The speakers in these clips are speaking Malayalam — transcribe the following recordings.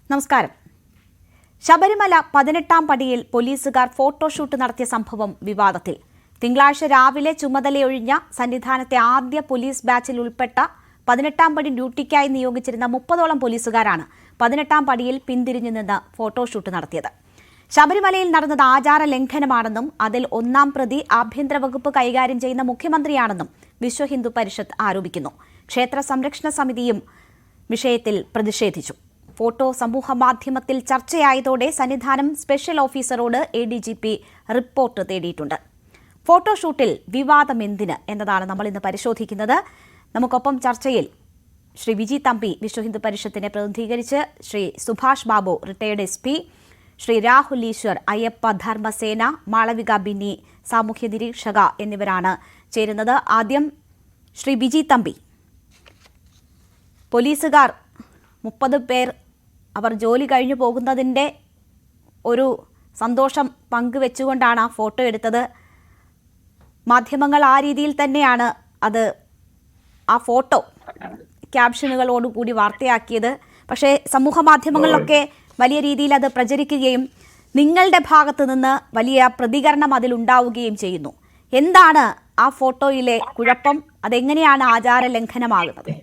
നമസ്കാരം. ശബരിമല 18-ാം പടിയിൽ പോലീസുകാർ ഫോട്ടോഷൂട്ട് നടത്തിയ സംഭവം വിവാദത്തിൽ. തിങ്കളാഴ്ച രാവിലെ ചുമതലയൊഴിഞ്ഞ സന്നിധാനത്തെ ആദ്യ പോലീസ് ബാച്ചിൽ ഉൾപ്പെട്ട 18-ാം പടി ഡ്യൂട്ടിക്കായി നിയോഗിച്ചിരുന്ന 30ഓളം പോലീസുകാരാണ് 18-ാം പടിയിൽ പിന്തിരിഞ്ഞു നിന്ന് ഫോട്ടോഷൂട്ട് നടത്തിയത്. ശബരിമലയിൽ നടന്നത് ആചാര ലംഘനമാണെന്നും അതിൽ ഒന്നാം പ്രതി ആഭ്യന്തര വകുപ്പ് കൈകാര്യം ചെയ്യുന്ന മുഖ്യമന്ത്രിയാണെന്നും വിശ്വ ഹിന്ദു പരിഷത്ത് ആരോപിക്കുന്നു. ക്ഷേത്ര സംരക്ഷണ സമിതിയും വിഷയത്തിൽ പ്രതിഷേധിച്ചു. ഫോട്ടോ സമൂഹമാധ്യമത്തിൽ ചർച്ചയായതോടെ സന്നിധാനം സ്പെഷ്യൽ ഓഫീസറോട് ADGP റിപ്പോർട്ട് തേടിയിട്ടുണ്ട്. ഫോട്ടോഷൂട്ടിൽ വിവാദമെന്തിന് എന്നതാണ് നമ്മൾ ഇന്ന് പരിശോധിക്കുന്നത്. നമുക്കൊപ്പം ചർച്ചയിൽ ശ്രീ വിജി തമ്പി, വിശ്വ ഹിന്ദു പരിഷത്തിനെ പ്രതിനിധീകരിച്ച്, ശ്രീ സുഭാഷ് ബാബു, റിട്ടയർഡ് SP, ശ്രീ രാഹുൽ ഈശ്വർ, അയ്യപ്പ ധർമ്മസേന, മാളവിക ബിന്നി, സാമൂഹ്യ നിരീക്ഷക എന്നിവരാണ് ചേരുന്നത്. ആദ്യം ശ്രീ വിജി തമ്പി, പോലീസുകാർ 30 പേർ അവർ ജോലി കഴിഞ്ഞു പോകുന്നതിൻ്റെ ഒരു സന്തോഷം പങ്കുവെച്ചുകൊണ്ടാണ് ആ ഫോട്ടോ എടുത്തത്. മാധ്യമങ്ങൾ ആ രീതിയിൽ തന്നെയാണ് ആ ഫോട്ടോ ക്യാപ്ഷനുകളോടുകൂടി വാർത്തയാക്കിയത്. പക്ഷേ സമൂഹ മാധ്യമങ്ങളിലൊക്കെ വലിയ രീതിയിൽ അത് പ്രചരിക്കുകയും നിങ്ങളുടെ ഭാഗത്തു നിന്ന് വലിയ പ്രതികരണം അതിലുണ്ടാവുകയും ചെയ്യുന്നു. എന്താണ് ആ ഫോട്ടോയിലെ കുഴപ്പം? അതെങ്ങനെയാണ് ആചാര ലംഘനമാകുന്നത്?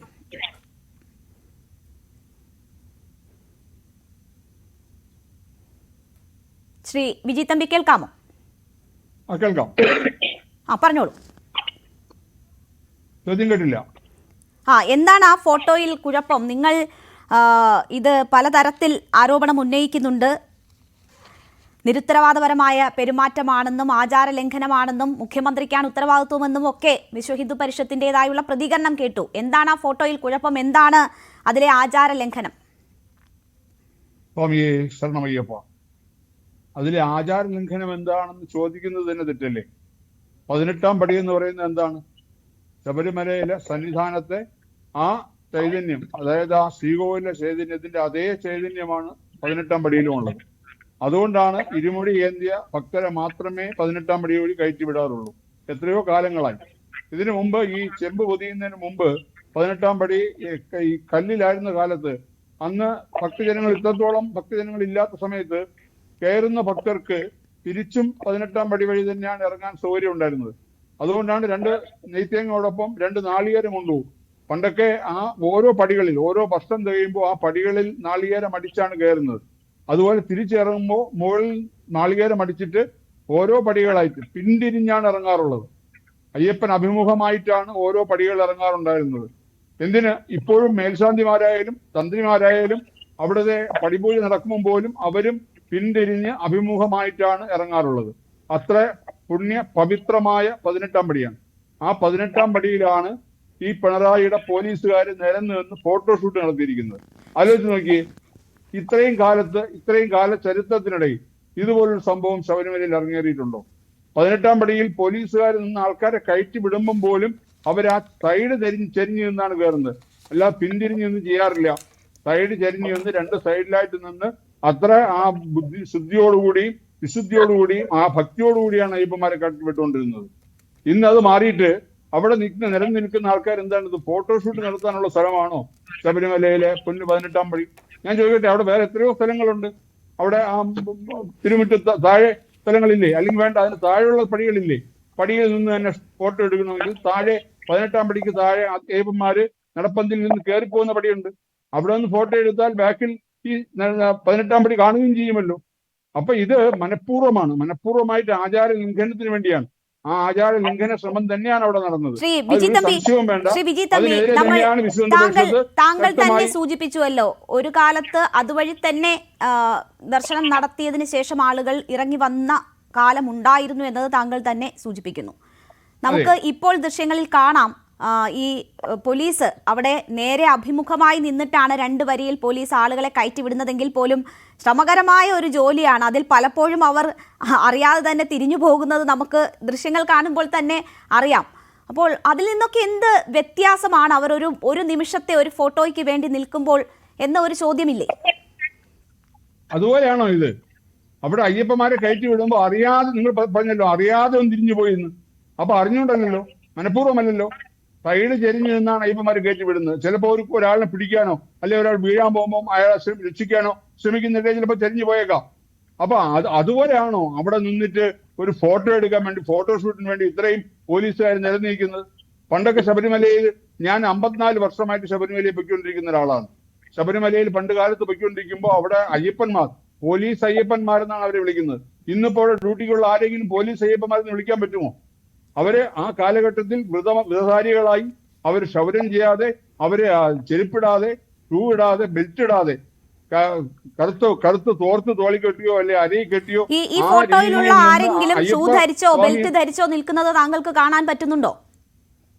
ശ്രീ വിജി തമ്പി, കേൾക്കാമോ? കേൾക്കാം. പറഞ്ഞോളൂ. ചോദ്യം കേട്ടില്ല. എന്താണ് ആ ഫോട്ടോയിൽ കുഴപ്പം? നിങ്ങൾ ഇത് പലതരത്തിൽ ആരോപണം ഉന്നയിക്കുന്നുണ്ട്. നിരുത്തരവാദപരമായ പെരുമാറ്റമാണെന്നും ആചാര ലംഘനമാണെന്നും മുഖ്യമന്ത്രിക്കാണ് ഉത്തരവാദിത്വമെന്നും ഒക്കെ വിശ്വ ഹിന്ദു പരിഷത്തിൻ്റെതായുള്ള പ്രതികരണം കേട്ടു. എന്താണ് ആ ഫോട്ടോയിൽ കുഴപ്പം? എന്താണ് അതിലെ ആചാര ലംഘനം? സ്വാമിയെ ശരണമയ്യപ്പ, അതിലെ ആചാര ലംഘനം എന്താണെന്ന് ചോദിക്കുന്നത് തന്നെ തെറ്റല്ലേ? 18-ാം പടി എന്ന് പറയുന്നത് എന്താണ്? ശബരിമലയിലെ സന്നിധാനത്തെ ആ ചൈതന്യം, അതായത് ആ ശ്രീകോവിലെ ചൈതന്യത്തിന്റെ അതേ ചൈതന്യമാണ് 18-ാം പടിയിലും ഉള്ളത്. അതുകൊണ്ടാണ് ഇരുമുടി ഏന്തിയ ഭക്തരെ മാത്രമേ 18-ാം പടി വഴി കയറ്റി വിടാറുള്ളൂ. എത്രയോ കാലങ്ങളായി. ഇതിനു മുമ്പ്, ഈ ചെമ്പ് പൊതിയുന്നതിന് മുമ്പ് 18-ാം പടി ഈ കല്ലിലായിരുന്ന കാലത്ത്, അന്ന് ഭക്തജനങ്ങൾ ഇത്രത്തോളം ഭക്തജനങ്ങൾ ഇല്ലാത്ത സമയത്ത് കയറുന്ന ഭക്തർക്ക് തിരിച്ചും 18-ാം പടി വഴി തന്നെയാണ് ഇറങ്ങാൻ സൗകര്യം ഉണ്ടായിരുന്നത്. അതുകൊണ്ടാണ് 2 നെയ്ത്തേങ്ങോടൊപ്പം 2 നാളികേരം കൊണ്ടുപോകും. പണ്ടൊക്കെ ആ ഓരോ പടികളിൽ, ഓരോ വർഷം തികയുമ്പോൾ ആ പടികളിൽ നാളികേരം അടിച്ചാണ് കയറുന്നത്. അതുപോലെ തിരിച്ചിറങ്ങുമ്പോൾ മുകളിൽ നാളികേരം അടിച്ചിട്ട് ഓരോ പടികളായിട്ട് പിന്തിരിഞ്ഞാണ് ഇറങ്ങാറുള്ളത്. അയ്യപ്പൻ അഭിമുഖമായിട്ടാണ് ഓരോ പടികൾ ഇറങ്ങാറുണ്ടായിരുന്നത്. എന്തിന്? ഇപ്പോഴും മേൽശാന്തിമാരായാലും തന്ത്രിമാരായാലും അവിടുത്തെ പടിപൂജ നടക്കുമ്പോൾ പോലും അവരും പിന്തിരിഞ്ഞ് അഭിമുഖമായിട്ടാണ് ഇറങ്ങാറുള്ളത്. അത്ര പുണ്യ പവിത്രമായ 18-ാം പടിയാണ്. ആ 18-ാം പടിയിലാണ് ഈ പിണറായിയുടെ പോലീസുകാർ നിരന്ന് നിന്ന് ഫോട്ടോഷൂട്ട് നടത്തിയിരിക്കുന്നത്. ആലോചിച്ച് നോക്കിയേ, ഇത്രയും കാല ചരിത്രത്തിനിടയിൽ ഇതുപോലൊരു സംഭവം ശബരിമലയിൽ ഇറങ്ങേറിയിട്ടുണ്ടോ? 18-ാം പടിയിൽ പോലീസുകാർ നിന്ന് ആൾക്കാരെ കയറ്റി വിടുമ്പം പോലും അവർ ആ സൈഡ് ചെരിഞ്ഞു നിന്നാണ് കയറുന്നത്. അല്ലാതെ പിന്തിരിഞ്ഞ് നിന്ന് ചെയ്യാറില്ല. സൈഡ് ചെരിഞ്ഞു നിന്ന് 2 സൈഡിലായിട്ട് നിന്ന് അത്ര ആ ശുദ്ധിയോടുകൂടിയും വിശുദ്ധിയോടുകൂടിയും ആ ഭക്തിയോടുകൂടിയാണ് അയ്യപ്പന്മാരെ കടത്തിവിട്ടുകൊണ്ടിരുന്നത്. ഇന്ന് അത് മാറിയിട്ട് അവിടെ നിലനിൽക്കുന്ന ആൾക്കാർ എന്താണ്? ഇത് ഫോട്ടോഷൂട്ട് നടത്താനുള്ള സ്ഥലമാണോ ശബരിമലയിലെ 18-ാം പടി? ഞാൻ ചോദിക്കട്ടെ, അവിടെ വേറെ എത്രയോ സ്ഥലങ്ങളുണ്ട്. അവിടെ ആ തിരുമുറ്റത്ത് താഴെ സ്ഥലങ്ങളില്ലേ? അല്ലെങ്കിൽ വേണ്ട, അതിന് താഴെയുള്ള പടികളില്ലേ? പടിയിൽ നിന്ന് തന്നെ ഫോട്ടോ എടുക്കണമെങ്കിൽ താഴെ 18-ാം പടിക്ക് താഴെ അയ്യപ്പന്മാര് നടപ്പന്തിൽ നിന്ന് കയറിപ്പോകുന്ന പടിയുണ്ട്. അവിടെ നിന്ന് ഫോട്ടോ എടുത്താൽ ബാക്കിൽ ഈ 18-ാം പടി കാണുകയും ചെയ്യുമല്ലോ. അപ്പൊ ഇത് മനഃപൂർവ്വമായിട്ട് ആചാര ലംഘനത്തിന് വേണ്ടിയാണ്. ആ ആചാര ലംഘന ശ്രമം തന്നെയാണ് അവിടെ നടന്നത്. സംശയവും വേണ്ട. താങ്കൾ തന്നെ സൂചിപ്പിച്ചുവല്ലോ, ഒരു കാലത്ത് അതുവഴി തന്നെ ദർശനം നടത്തിയതിനു ശേഷം ആളുകൾ ഇറങ്ങി വന്ന കാലം ഉണ്ടായിരുന്നു എന്നത് താങ്കൾ തന്നെ സൂചിപ്പിക്കുന്നു. നമുക്ക് ഇപ്പോൾ ദൃശ്യങ്ങളിൽ കാണാം, ഈ പോലീസ് അവിടെ നേരെ അഭിമുഖമായി നിന്നിട്ടാണ് 2 വരിയിൽ പോലീസ് ആളുകളെ കയറ്റിവിടുന്നതെങ്കിൽ പോലും ശ്രമകരമായ ഒരു ജോലിയാണ്. അതിൽ പലപ്പോഴും അവർ അറിയാതെ തന്നെ തിരിഞ്ഞു പോകുന്നത് നമുക്ക് ദൃശ്യങ്ങൾ കാണുമ്പോൾ തന്നെ അറിയാം. അപ്പോൾ അതിൽ നിന്നൊക്കെ എന്ത് വ്യത്യാസമാണ് അവർ ഒരു നിമിഷത്തെ ഒരു ഫോട്ടോയ്ക്ക് വേണ്ടി നിൽക്കുമ്പോൾ എന്ന ഒരു ചോദ്യമില്ലേ? അതുപോലെയാണോ ഇത്? അവിടെ അയ്യപ്പന്മാരെ കയറ്റി വിടുമ്പോൾ അറിയാതെ, നിങ്ങൾ പറഞ്ഞല്ലോ അറിയാതെ ഒന്ന് തിരിഞ്ഞു പോയിന്ന്. അപ്പൊ അറിഞ്ഞുകൊണ്ടല്ലോ, മനഃപൂർവ്വമല്ലല്ലോ. സൈഡ് ചെരിഞ്ഞു നിന്നാണ് അയ്യപ്പന്മാർ കയറ്റി വിടുന്നത്. ചിലപ്പോൾ ഒരാളിനെ പിടിക്കാനോ അല്ലെങ്കിൽ ഒരാൾ വീഴാൻ പോകുമ്പോൾ അയാളെ രക്ഷിക്കാനോ ശ്രമിക്കുന്നില്ലേ, ചിലപ്പോൾ ചെരിഞ്ഞു പോയേക്കാം. അപ്പൊ അതുപോലെയാണോ അവിടെ നിന്നിട്ട് ഒരു ഫോട്ടോ എടുക്കാൻ വേണ്ടി, ഫോട്ടോഷൂട്ടിന് വേണ്ടി ഇത്രയും പോലീസുകാർ നിലനിൽക്കുന്നത്? പണ്ടൊക്കെ ശബരിമലയിൽ ഞാൻ 54 വർഷമായിട്ട് ശബരിമലയിൽ പൊയ്ക്കൊണ്ടിരിക്കുന്ന ഒരാളാണ്. ശബരിമലയിൽ പണ്ട് കാലത്ത് പൊയ്ക്കൊണ്ടിരിക്കുമ്പോൾ അവിടെ അയ്യപ്പന്മാർ, പോലീസ് അയ്യപ്പന്മാരെന്നാണ് അവരെ വിളിക്കുന്നത്. ഇന്നിപ്പോൾ ഡ്യൂട്ടിക്കുള്ള ആരെങ്കിലും പോലീസ് അയ്യപ്പന്മാരെന്ന് വിളിക്കാൻ പറ്റുമോ? അവര് ആ കാലഘട്ടത്തിൽ വ്രതധാരികളായി അവർ ക്ഷൗരം ചെയ്യാതെ, അവര് ചെരുപ്പിടാതെ, ഷൂ ഇടാതെ, ബെൽറ്റ് ഇടാതെ, കറുത്ത് തോർത്ത് തോളി കെട്ടിയോ അല്ലെ അരയിൽ കെട്ടിയോ ഈ ഫോട്ടോയിലുള്ള ആരെങ്കിലും ഷൂ ധരിച്ചോ ബെൽറ്റ് ധരിച്ചോ നിൽക്കുന്നത് താങ്കൾക്ക് കാണാൻ പറ്റുന്നുണ്ടോ?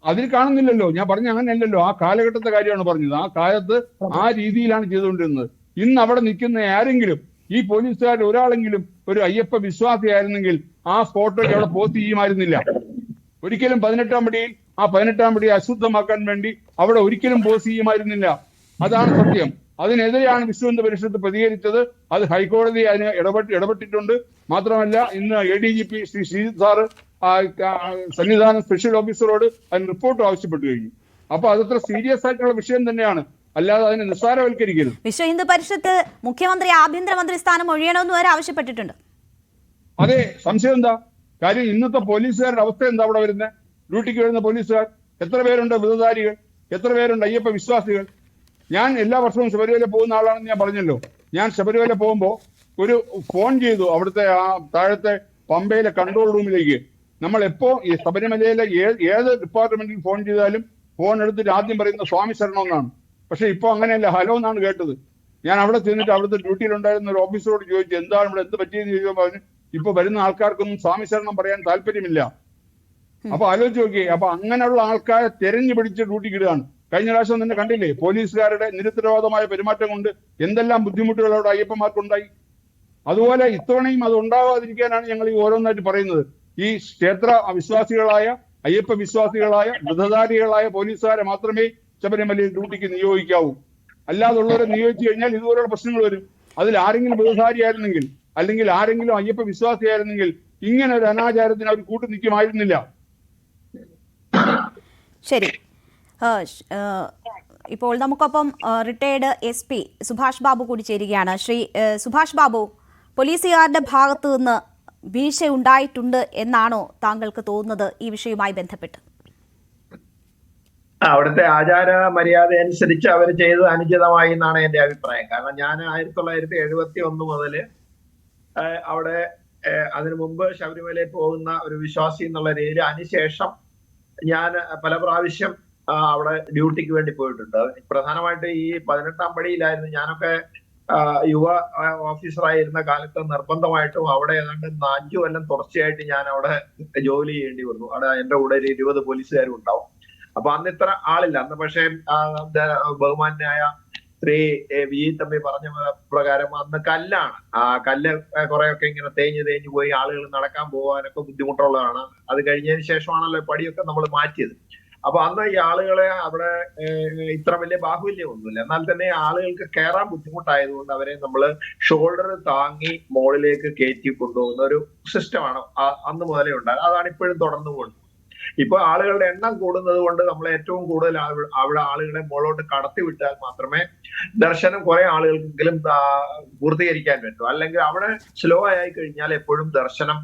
അതിൽ കാണുന്നില്ലല്ലോ. ഞാൻ പറഞ്ഞ അങ്ങനെയല്ലല്ലോ. ആ കാലഘട്ടത്തെ കാര്യമാണ് പറഞ്ഞത്. ആ കാലത്ത് ആ രീതിയിലാണ് ചെയ്തുകൊണ്ടിരുന്നത്. ഇന്ന് അവിടെ നിൽക്കുന്ന ആരെങ്കിലും, ഈ പോലീസുകാർ ഒരാളെങ്കിലും ഒരു അയ്യപ്പ വിശ്വാസിയായിരുന്നെങ്കിൽ ആ ഫോട്ടോയ്ക്ക് അവിടെ പോസ്റ്റ് ചെയ്യുമായിരുന്നില്ല. ഒരിക്കലും 18-ാം പടിയിൽ ആ 18-ാം പടി അശുദ്ധമാക്കാൻ വേണ്ടി അവിടെ ഒരിക്കലും പോസ്റ്റ് ചെയ്യുമായിരുന്നില്ല. അതാണ് സത്യം. അതിനെതിരെയാണ് വിശ്വ ഹിന്ദു പരിഷത്ത് പ്രതികരിച്ചത്. അത് ഹൈക്കോടതി അതിന് ഇടപെട്ടിട്ടുണ്ട്. മാത്രമല്ല ഇന്ന് ADGP ശ്രീ ശ്രീജിത്ത് സാറ് സന്നിധാന സ്പെഷ്യൽ ഓഫീസറോട് അതിന് റിപ്പോർട്ട് ആവശ്യപ്പെട്ടു കഴിഞ്ഞു. അപ്പൊ അതത്ര സീരിയസ് ആയിട്ടുള്ള വിഷയം തന്നെയാണ്, അല്ലാതെ അതിനെ നിസ്സാരവൽക്കരിക്കരുത്. വിശ്വ ഹിന്ദു പരിഷത്ത് മുഖ്യമന്ത്രി ആഭ്യന്തരമന്ത്രി സ്ഥാനം ഒഴിയണമെന്ന് വരെ ആവശ്യപ്പെട്ടിട്ടുണ്ട്. അതെ, സംശയം എന്താ? കാര്യം ഇന്നത്തെ പോലീസുകാരുടെ അവസ്ഥ എന്താ? അവിടെ വരുന്ന ഡ്യൂട്ടിക്ക് വരുന്ന പോലീസുകാർ എത്ര പേരുണ്ട്? വ്രതധാരികൾ എത്ര പേരുണ്ട്? അയ്യപ്പ വിശ്വാസികൾ. ഞാൻ എല്ലാ വർഷവും ശബരിമല പോകുന്ന ആളാണെന്ന് ഞാൻ പറഞ്ഞല്ലോ. ഞാൻ ശബരിമല പോകുമ്പോൾ ഒരു ഫോൺ ചെയ്തു അവിടുത്തെ ആ താഴത്തെ പമ്പയിലെ കൺട്രോൾ റൂമിലേക്ക്. നമ്മൾ എപ്പോ ഈ ശബരിമലയിലെ ഏത് ഡിപ്പാർട്ട്മെന്റിൽ ഫോൺ ചെയ്താലും ഫോൺ എടുത്തിട്ട് ആദ്യം പറയുന്ന സ്വാമി ശരണം എന്നാണ്. പക്ഷെ ഇപ്പൊ അങ്ങനെയല്ല, ഹലോ എന്നാണ് കേട്ടത്. ഞാൻ അവിടെ ചെന്നിട്ട് അവിടുത്തെ ഡ്യൂട്ടിയിലുണ്ടായിരുന്ന ഒരു ഓഫീസറോട് ചോദിച്ചു, എന്താണ് ഇവിടെ എന്ത് പറ്റിയെന്ന് ചോദിച്ചപ്പോൾ പറഞ്ഞു, ഇപ്പൊ വരുന്ന ആൾക്കാർക്കൊന്നും സ്വാമി ശരണം പറയാൻ താല്പര്യമില്ല. അപ്പൊ ആലോചിച്ച് നോക്കിയേ. അപ്പൊ അങ്ങനെയുള്ള ആൾക്കാരെ തെരഞ്ഞു പിടിച്ച് ഡ്യൂട്ടിക്ക് ഇടുകയാണ്. കഴിഞ്ഞ പ്രാവശ്യം തന്നെ കണ്ടില്ലേ, പോലീസുകാരുടെ നിരുത്തരവാദമായ പെരുമാറ്റം കൊണ്ട് എന്തെല്ലാം ബുദ്ധിമുട്ടുകൾ അവിടെ അയ്യപ്പന്മാർക്കുണ്ടായി. അതുപോലെ ഇത്തവണയും അത് ഉണ്ടാകാതിരിക്കാനാണ് ഞങ്ങൾ ഈ ഓരോന്നായിട്ട് പറയുന്നത്. ഈ ക്ഷേത്ര വിശ്വാസികളായ, അയ്യപ്പ വിശ്വാസികളായ, വ്രതധാരികളായ പോലീസുകാരെ മാത്രമേ ശബരിമലയിൽ ഡ്യൂട്ടിക്ക് നിയോഗിക്കാവൂ. അല്ലാതുള്ളവരെ നിയോഗിച്ചു കഴിഞ്ഞാൽ ഇതുപോലുള്ള പ്രശ്നങ്ങൾ വരും. അതിൽ ആരെങ്കിലും വ്രതധാരിയായിരുന്നെങ്കിൽ അല്ലെങ്കിൽ ആരെങ്കിലും അയ്യപ്പ വിശ്വാസിയായിരുന്നെങ്കിൽ ഇങ്ങനെ ഒരു അനാചാരത്തിന് അവർ കൂട്ടു നിൽക്കുമായിരുന്നില്ല. ശരി, ഇപ്പോൾ നമുക്കൊപ്പം റിട്ടയർഡ് SP സുഭാഷ് ബാബു കൂടി ചേരുകയാണ്. ശ്രീ സുഭാഷ് ബാബു, പോലീസുകാരുടെ ഭാഗത്തു നിന്ന് വീഴ്ച ഉണ്ടായിട്ടുണ്ട് എന്നാണോ താങ്കൾക്ക് തോന്നുന്നത് ഈ വിഷയവുമായി ബന്ധപ്പെട്ട്? അവിടുത്തെ ആചാര മര്യാദ അനുസരിച്ച് അവർ ചെയ്തത് അനുചിതമായി എന്നാണ് എന്റെ അഭിപ്രായം. കാരണം ഞാൻ 1971 മുതൽ അവിടെ അതിനു മുമ്പ് ശബരിമലയിൽ പോകുന്ന ഒരു വിശ്വാസി എന്നുള്ള രീതിയിൽ, അതിനുശേഷം ഞാൻ പല പ്രാവശ്യം അവിടെ ഡ്യൂട്ടിക്ക് വേണ്ടി പോയിട്ടുണ്ട്. പ്രധാനമായിട്ട് ഈ 18-ാം പടിയിലായിരുന്നു ഞാനൊക്കെ യുവ ഓഫീസറായിരുന്ന കാലത്ത് നിർബന്ധമായിട്ടും അവിടെ ഏതാണ്ട് 5 കൊല്ലം തുടർച്ചയായിട്ട് ഞാൻ അവിടെ ജോലി ചെയ്യേണ്ടി വന്നു. അവിടെ എന്റെ കൂടെ ഒരു 20 പോലീസുകാരും ഉണ്ടാവും. അപ്പൊ അന്ന് ഇത്ര ആളില്ല. അന്ന് പക്ഷേ ബഹുമാന്യായ ശ്രീ വി തമ്പി പറഞ്ഞ പ്രകാരം അന്ന് കല്ലാണ്. ആ കല്ല് കുറെയൊക്കെ ഇങ്ങനെ തേഞ്ഞു പോയി ആളുകൾ നടക്കാൻ പോകാനൊക്കെ ബുദ്ധിമുട്ടുള്ളതാണ്. അത് കഴിഞ്ഞതിന് ശേഷമാണല്ലോ പടിയൊക്കെ നമ്മൾ മാറ്റിയത്. അപ്പൊ അന്ന് ഈ ആളുകളെ അവിടെ ഇത്ര വലിയ ബാഹുല്യം ഒന്നുമില്ല. എന്നാൽ തന്നെ ആളുകൾക്ക് കയറാൻ ബുദ്ധിമുട്ടായതുകൊണ്ട് അവരെ നമ്മൾ ഷോൾഡർ താങ്ങി മുകളിലേക്ക് കയറ്റി കൊണ്ടുപോകുന്ന ഒരു സിസ്റ്റമാണ് അന്ന് മുതലേ ഉണ്ടായത്. അതാണ് ഇപ്പോഴും തുടർന്നു പോകുന്നത്. ഇപ്പൊ ആളുകളുടെ എണ്ണം കൂടുന്നത് കൊണ്ട് നമ്മൾ ഏറ്റവും കൂടുതൽ അവിടെ ആളുകളെ മുകളിലോട്ട് കടത്തി വിട്ടാൽ മാത്രമേ ദർശനം കുറെ ആളുകൾക്കെങ്കിലും പൂർത്തീകരിക്കാൻ പറ്റൂ. അല്ലെങ്കിൽ അവിടെ സ്ലോ ആയി കഴിഞ്ഞാൽ എപ്പോഴും ദർശനം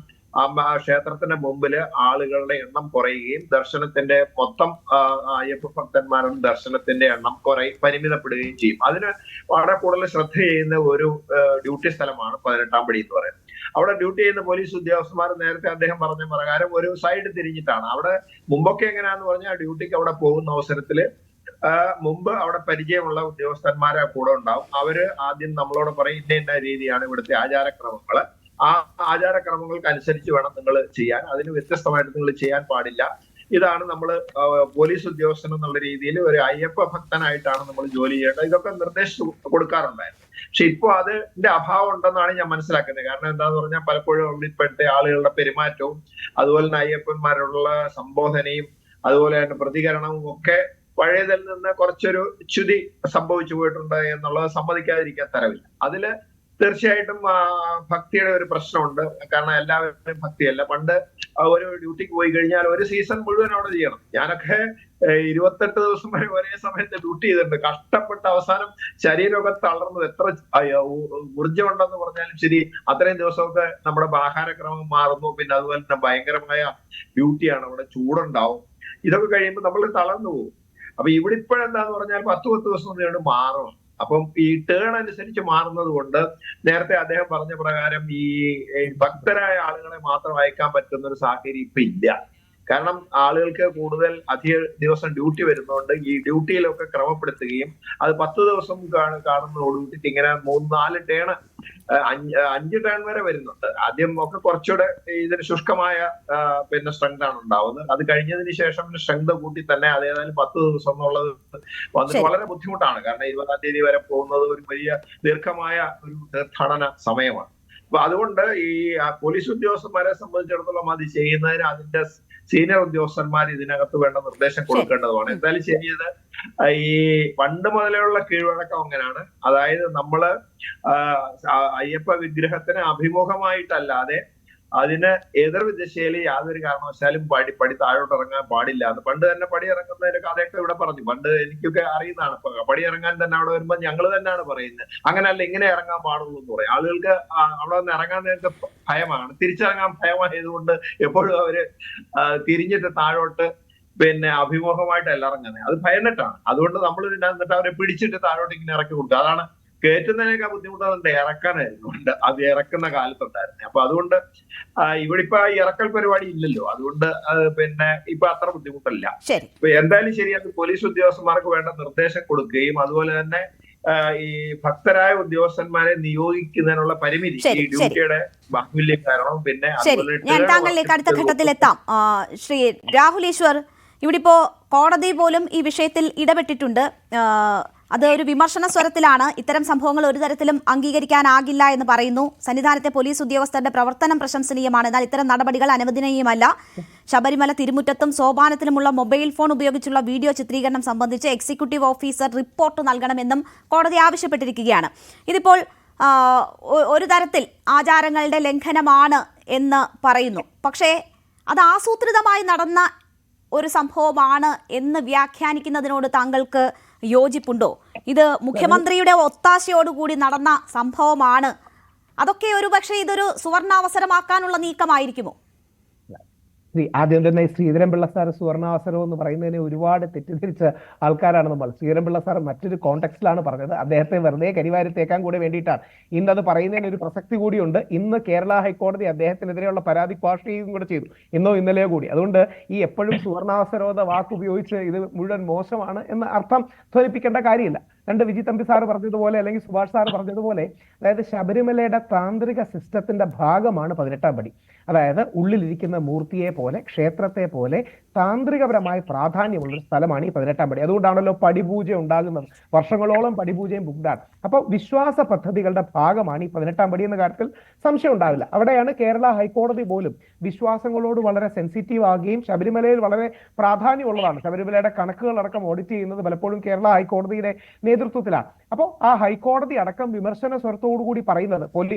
ക്ഷേത്രത്തിന്റെ മുമ്പില് ആളുകളുടെ എണ്ണം കുറയുകയും ദർശനത്തിന്റെ മൊത്തം അയ്യപ്പ ഭക്തന്മാരുടെ ദർശനത്തിന്റെ എണ്ണം പരിമിതപ്പെടുകയും ചെയ്യും. അതിന് വളരെ കൂടുതൽ ശ്രദ്ധ ചെയ്യുന്ന ഒരു ഡ്യൂട്ടി സ്ഥലമാണ് 18-ാം പടി എന്ന് പറയുന്നത്. അവിടെ ഡ്യൂട്ടി ചെയ്യുന്ന പോലീസ് ഉദ്യോഗസ്ഥന്മാർ നേരത്തെ അദ്ദേഹം പറഞ്ഞ പ്രകാരം ഒരു സൈഡ് തിരിഞ്ഞിട്ടാണ്. അവിടെ മുമ്പൊക്കെ എങ്ങനെയാന്ന് പറഞ്ഞാൽ ഡ്യൂട്ടിക്ക് അവിടെ പോകുന്ന അവസരത്തില് മുമ്പ് അവിടെ പരിചയമുള്ള ഉദ്യോഗസ്ഥന്മാരെ കൂടെ ഉണ്ടാവും. അവര് ആദ്യം നമ്മളോട് പറയും ഇന്ന രീതിയാണ് ഇവിടുത്തെ ആചാരക്രമങ്ങള്, ആ ആചാരക്രമങ്ങൾക്ക് അനുസരിച്ച് വേണം നിങ്ങൾ ചെയ്യാൻ, അതിന് വ്യത്യസ്തമായിട്ട് നിങ്ങൾ ചെയ്യാൻ പാടില്ല. ഇതാണ് നമ്മൾ പോലീസ് ഉദ്യോഗസ്ഥൻ എന്നുള്ള രീതിയിൽ ഒരു അയ്യപ്പ ഭക്തനായിട്ടാണ് നമ്മൾ ജോലി ചെയ്യേണ്ടത്. ഇതൊക്കെ നിർദ്ദേശിച്ചു കൊടുക്കാറുണ്ടായിരുന്നു. പക്ഷെ ഇപ്പൊ അതിന്റെ അഭാവം ഉണ്ടെന്നാണ് ഞാൻ മനസ്സിലാക്കുന്നത്. കാരണം എന്താന്ന് പറഞ്ഞാൽ പലപ്പോഴും ഉള്ളിൽപ്പെട്ട ആളുകളുടെ പെരുമാറ്റവും അതുപോലെ തന്നെ അയ്യപ്പന്മാരോടുള്ള സംബോധനയും അതുപോലെ തന്നെ പ്രതികരണവും ഒക്കെ പഴയതിൽ നിന്ന് കുറച്ചൊരു ച്യുതി സംഭവിച്ചു പോയിട്ടുണ്ട് എന്നുള്ളത് സമ്മതിക്കാതിരിക്കാൻ തരവില്ല. അതില് തീർച്ചയായിട്ടും ഭക്തിയുടെ ഒരു പ്രശ്നമുണ്ട്. കാരണം എല്ലാവരും ഭക്തിയല്ല. പണ്ട് ഒരു ഡ്യൂട്ടിക്ക് പോയി കഴിഞ്ഞാൽ ഒരു സീസൺ മുഴുവൻ അവിടെ ചെയ്യണം. ഞാനൊക്കെ 28 ദിവസം വരെ ഒരേ സമയത്ത് ഡ്യൂട്ടി ചെയ്തിട്ടുണ്ട്. കഷ്ടപ്പെട്ട അവസാനം ശരീരമൊക്കെ തളർന്നത്. എത്ര ഊർജ്ജമുണ്ടെന്ന് പറഞ്ഞാലും ശരി, അത്രയും ദിവസമൊക്കെ നമ്മുടെ ആഹാരക്രമം മാറുന്നു. പിന്നെ അതുപോലെ തന്നെ ഭയങ്കരമായ ഡ്യൂട്ടിയാണ്, അവിടെ ചൂടുണ്ടാവും. ഇതൊക്കെ കഴിയുമ്പോൾ നമ്മൾ തളർന്നു പോകും. അപ്പൊ ഇവിടെ ഇപ്പോഴെന്താന്ന് പറഞ്ഞാൽ 10 ദിവസം നീണ്ട് മാറണം. അപ്പം ഈ ടേൺ അനുസരിച്ച് മാറുന്നത് കൊണ്ട് നേരത്തെ അദ്ദേഹം പറഞ്ഞ പ്രകാരം ഈ ഭക്തരായ ആളുകളെ മാത്രം അയക്കാൻ പറ്റുന്ന ഒരു സാഹചര്യം ഇപ്പൊ ഇല്ല. കാരണം ആളുകൾക്ക് കൂടുതൽ അധിക ദിവസം ഡ്യൂട്ടി വരുന്നതുകൊണ്ട് ഈ ഡ്യൂട്ടിയിലൊക്കെ ക്രമപ്പെടുത്തുകയും അത് 10 ദിവസം കാണുന്നതോടുകൂടിയിട്ട് ഇങ്ങനെ 3-4 ടേൺ 5 ടേൺ വരെ വരുന്നുണ്ട്. ആദ്യം ഒക്കെ കുറച്ചുകൂടെ ഇതിന് ശുഷ്കമായ പിന്നെ സ്ട്രെങ്ത് ആണ് ഉണ്ടാവുന്നത്. അത് കഴിഞ്ഞതിന് ശേഷം സ്ട്രെങ്ത് കൂട്ടി തന്നെ അത് ഏതായാലും 10 ദിവസം എന്നുള്ളത് വന്നിട്ട് വളരെ ബുദ്ധിമുട്ടാണ്. കാരണം 20-ാം തീയതി വരെ പോകുന്നത് ഒരു വലിയ ദീർഘമായ ഒരു തീർത്ഥാടന സമയമാണ്. അപ്പൊ അതുകൊണ്ട് ഈ പോലീസ് ഉദ്യോഗസ്ഥന്മാരെ സംബന്ധിച്ചിടത്തോളം അത് ചെയ്യുന്നതിന് അതിന്റെ സീനിയർ ഉദ്യോഗസ്ഥന്മാർ ഇതിനകത്ത് വേണ്ട നിർദ്ദേശം കൊടുക്കേണ്ടതുമാണ്. എന്തായാലും ശരിയത് ഈ പണ്ട് മുതലുള്ള കീഴ്വഴക്കം അങ്ങനെയാണ്. അതായത് നമ്മള് അയ്യപ്പ വിഗ്രഹത്തിന് അഭിമുഖമായിട്ടല്ലാതെ അതിന് എതിർ ദിശയിൽ യാതൊരു കാരണവശാലും പടി താഴോട്ട് ഇറങ്ങാൻ പാടില്ല. അത് പണ്ട് തന്നെ പടി ഇറങ്ങുന്നതിന്റെ കഥയൊക്കെ ഇവിടെ പറഞ്ഞു. പണ്ട് എനിക്കൊക്കെ അറിയുന്നതാണ്. പടി ഇറങ്ങാൻ തന്നെ അവിടെ വരുമ്പോൾ ഞങ്ങൾ തന്നെയാണ് പറയുന്നത്, അങ്ങനെയല്ല ഇങ്ങനെ ഇറങ്ങാൻ പാടുള്ളൂ എന്ന് പറയും. ആളുകൾക്ക് അവിടെ നിന്ന് ഇറങ്ങാൻ നേരത്തെ ഭയമാണ്. തിരിച്ചിറങ്ങാൻ ഭയമായതുകൊണ്ട് എപ്പോഴും അവര് തിരിഞ്ഞിട്ട് താഴോട്ട് പിന്നെ അഭിമുഖമായിട്ടല്ല ഇറങ്ങുന്നത്. അത് ഭയന്നിട്ടാണ്. അതുകൊണ്ട് നമ്മൾ എന്നിട്ട് അവരെ പിടിച്ചിട്ട് താഴോട്ട് ഇങ്ങനെ ഇറക്കി കൊടുക്കുക. അതാണ് കയറ്റുന്നതിനേക്കാൾ ബുദ്ധിമുട്ടുണ്ട് ഇറക്കാനായിരുന്നു. അത് ഇറക്കുന്ന കാലത്തുണ്ടായിരുന്നു. അപ്പൊ അതുകൊണ്ട് ഇവിടെ ഇപ്പൊ ഇറക്കൽ പരിപാടി ഇല്ലല്ലോ. അതുകൊണ്ട് പിന്നെ ഇപ്പൊ അത്ര ബുദ്ധിമുട്ടല്ല. എന്തായാലും ശരി, അത് പോലീസ് ഉദ്യോഗസ്ഥന്മാർക്ക് വേണ്ട നിർദ്ദേശം കൊടുക്കുകയും അതുപോലെ തന്നെ ഈ ഭക്തരായ ഉദ്യോഗസ്ഥന്മാരെ നിയോഗിക്കുന്നതിനുള്ള പരിമിതി ഈ ഡ്യൂട്ടിയുടെ ബാഹുല്യം കാരണം. പിന്നെ ഞാൻ താങ്കളിലേക്ക് അടുത്ത ഘട്ടത്തിൽ എത്താം. ശ്രീ രാഹുൽ ഈശ്വർ, ഇവിടെ ഇപ്പോ കോടതി പോലും ഈ വിഷയത്തിൽ ഇടപെട്ടിട്ടുണ്ട്. അത് ഒരു വിമർശന സ്വരത്തിലാണ്. ഇത്തരം സംഭവങ്ങൾ ഒരു തരത്തിലും അംഗീകരിക്കാനാകില്ല എന്ന് പറയുന്നു. സന്നിധാനത്തെ പോലീസ് ഉദ്യോഗസ്ഥരുടെ പ്രവർത്തനം പ്രശംസനീയമാണ്, എന്നാൽ ഇത്തരം നടപടികൾ അനുവദനീയമല്ല. ശബരിമല തിരുമുറ്റത്തും സോപാനത്തിലുമുള്ള മൊബൈൽ ഫോൺ ഉപയോഗിച്ചുള്ള വീഡിയോ ചിത്രീകരണം സംബന്ധിച്ച് എക്സിക്യൂട്ടീവ് ഓഫീസർ റിപ്പോർട്ട് നൽകണമെന്നും കോടതി ആവശ്യപ്പെട്ടിരിക്കുകയാണ്. ഇതിപ്പോൾ ഒരു തരത്തിൽ ആചാരങ്ങളുടെ ലംഘനമാണ് എന്ന് പറയുന്നു. പക്ഷേ അത് ആസൂത്രിതമായി നടന്ന ഒരു സംഭവമാണ് എന്ന് വ്യാഖ്യാനിക്കുന്നതിനോട് താങ്കൾക്ക് യോജിപ്പുണ്ടോ? ഇത് മുഖ്യമന്ത്രിയുടെ ഒത്താശയോടുകൂടി നടന്ന സംഭവമാണ്. അതൊക്കെ ഒരു പക്ഷേ ഇതൊരു സുവർണാവസരമാക്കാനുള്ള നീക്കമായിരിക്കുമോ? ആദ്യം തന്നെ ശ്രീധരൻപിള്ള സാർ സുവർണാവസരം എന്ന് പറയുന്നതിനെ ഒരുപാട് തെറ്റിദ്ധരിച്ച ആൾക്കാരാണ് നമ്മൾ. ശ്രീധരൻപിള്ള സാർ മറ്റൊരു കോണ്ടെക്സ്റ്റിലാണ് പറഞ്ഞത്. അദ്ദേഹത്തെ വെറുതെ കരിവാരിത്തേക്കാൻ കൂടി വേണ്ടിയിട്ടാണ്. ഇന്നത് പറയുന്നതിന് ഒരു പ്രസക്തി കൂടിയുണ്ട്. ഇന്ന് കേരള ഹൈക്കോടതി അദ്ദേഹത്തിനെതിരെയുള്ള പരാതി ക്വാഷ് ചെയ്യുകയും കൂടെ ചെയ്തു, ഇന്നോ ഇന്നലെയോ കൂടി. അതുകൊണ്ട് ഈ എപ്പോഴും സുവർണാവസരം എന്ന വാക്ക് ഉപയോഗിച്ച് ഇത് മുഴുവൻ മോശമാണ് എന്ന അർത്ഥം ധ്വനിപ്പിക്കേണ്ട കാര്യമില്ല. രണ്ട് വിജി തമ്പി സാറ് പറഞ്ഞതുപോലെ അല്ലെങ്കിൽ സുഭാഷ് സാറ് പറഞ്ഞതുപോലെ, അതായത് ശബരിമലയുടെ താന്ത്രിക സിസ്റ്റത്തിന്റെ ഭാഗമാണ് 18-ാം പടി. അതായത് ഉള്ളിലിരിക്കുന്ന മൂർത്തിയെ പോലെ, ക്ഷേത്രത്തെ പോലെ താന്ത്രികപരമായ പ്രാധാന്യമുള്ളൊരു സ്ഥലമാണ് ഈ 18-ാം പടി. അതുകൊണ്ടാണല്ലോ പടിപൂജ ഉണ്ടാകുന്നത്. വർഷങ്ങളോളം പടിപൂജയും ബുക്ക്ഡാണ്. അപ്പോൾ വിശ്വാസ പദ്ധതികളുടെ ഭാഗമാണ് ഈ 18-ാം പടി എന്ന കാര്യത്തിൽ സംശയം ഉണ്ടാവില്ല. അവിടെയാണ് കേരള ഹൈക്കോടതി പോലും വിശ്വാസങ്ങളോട് വളരെ സെൻസിറ്റീവ് ആകുകയും ശബരിമലയിൽ വളരെ പ്രാധാന്യമുള്ളതാണ്. ശബരിമലയുടെ കണക്കുകൾ അടക്കം ഓഡിറ്റ് ചെയ്യുന്നത് പലപ്പോഴും കേരള ഹൈക്കോടതിയുടെ നേതൃത്വത്തിലാണ്. അപ്പോൾ ആ ഹൈക്കോടതി അടക്കം വിമർശന സ്വരത്തോടു കൂടി പറയുന്നത്,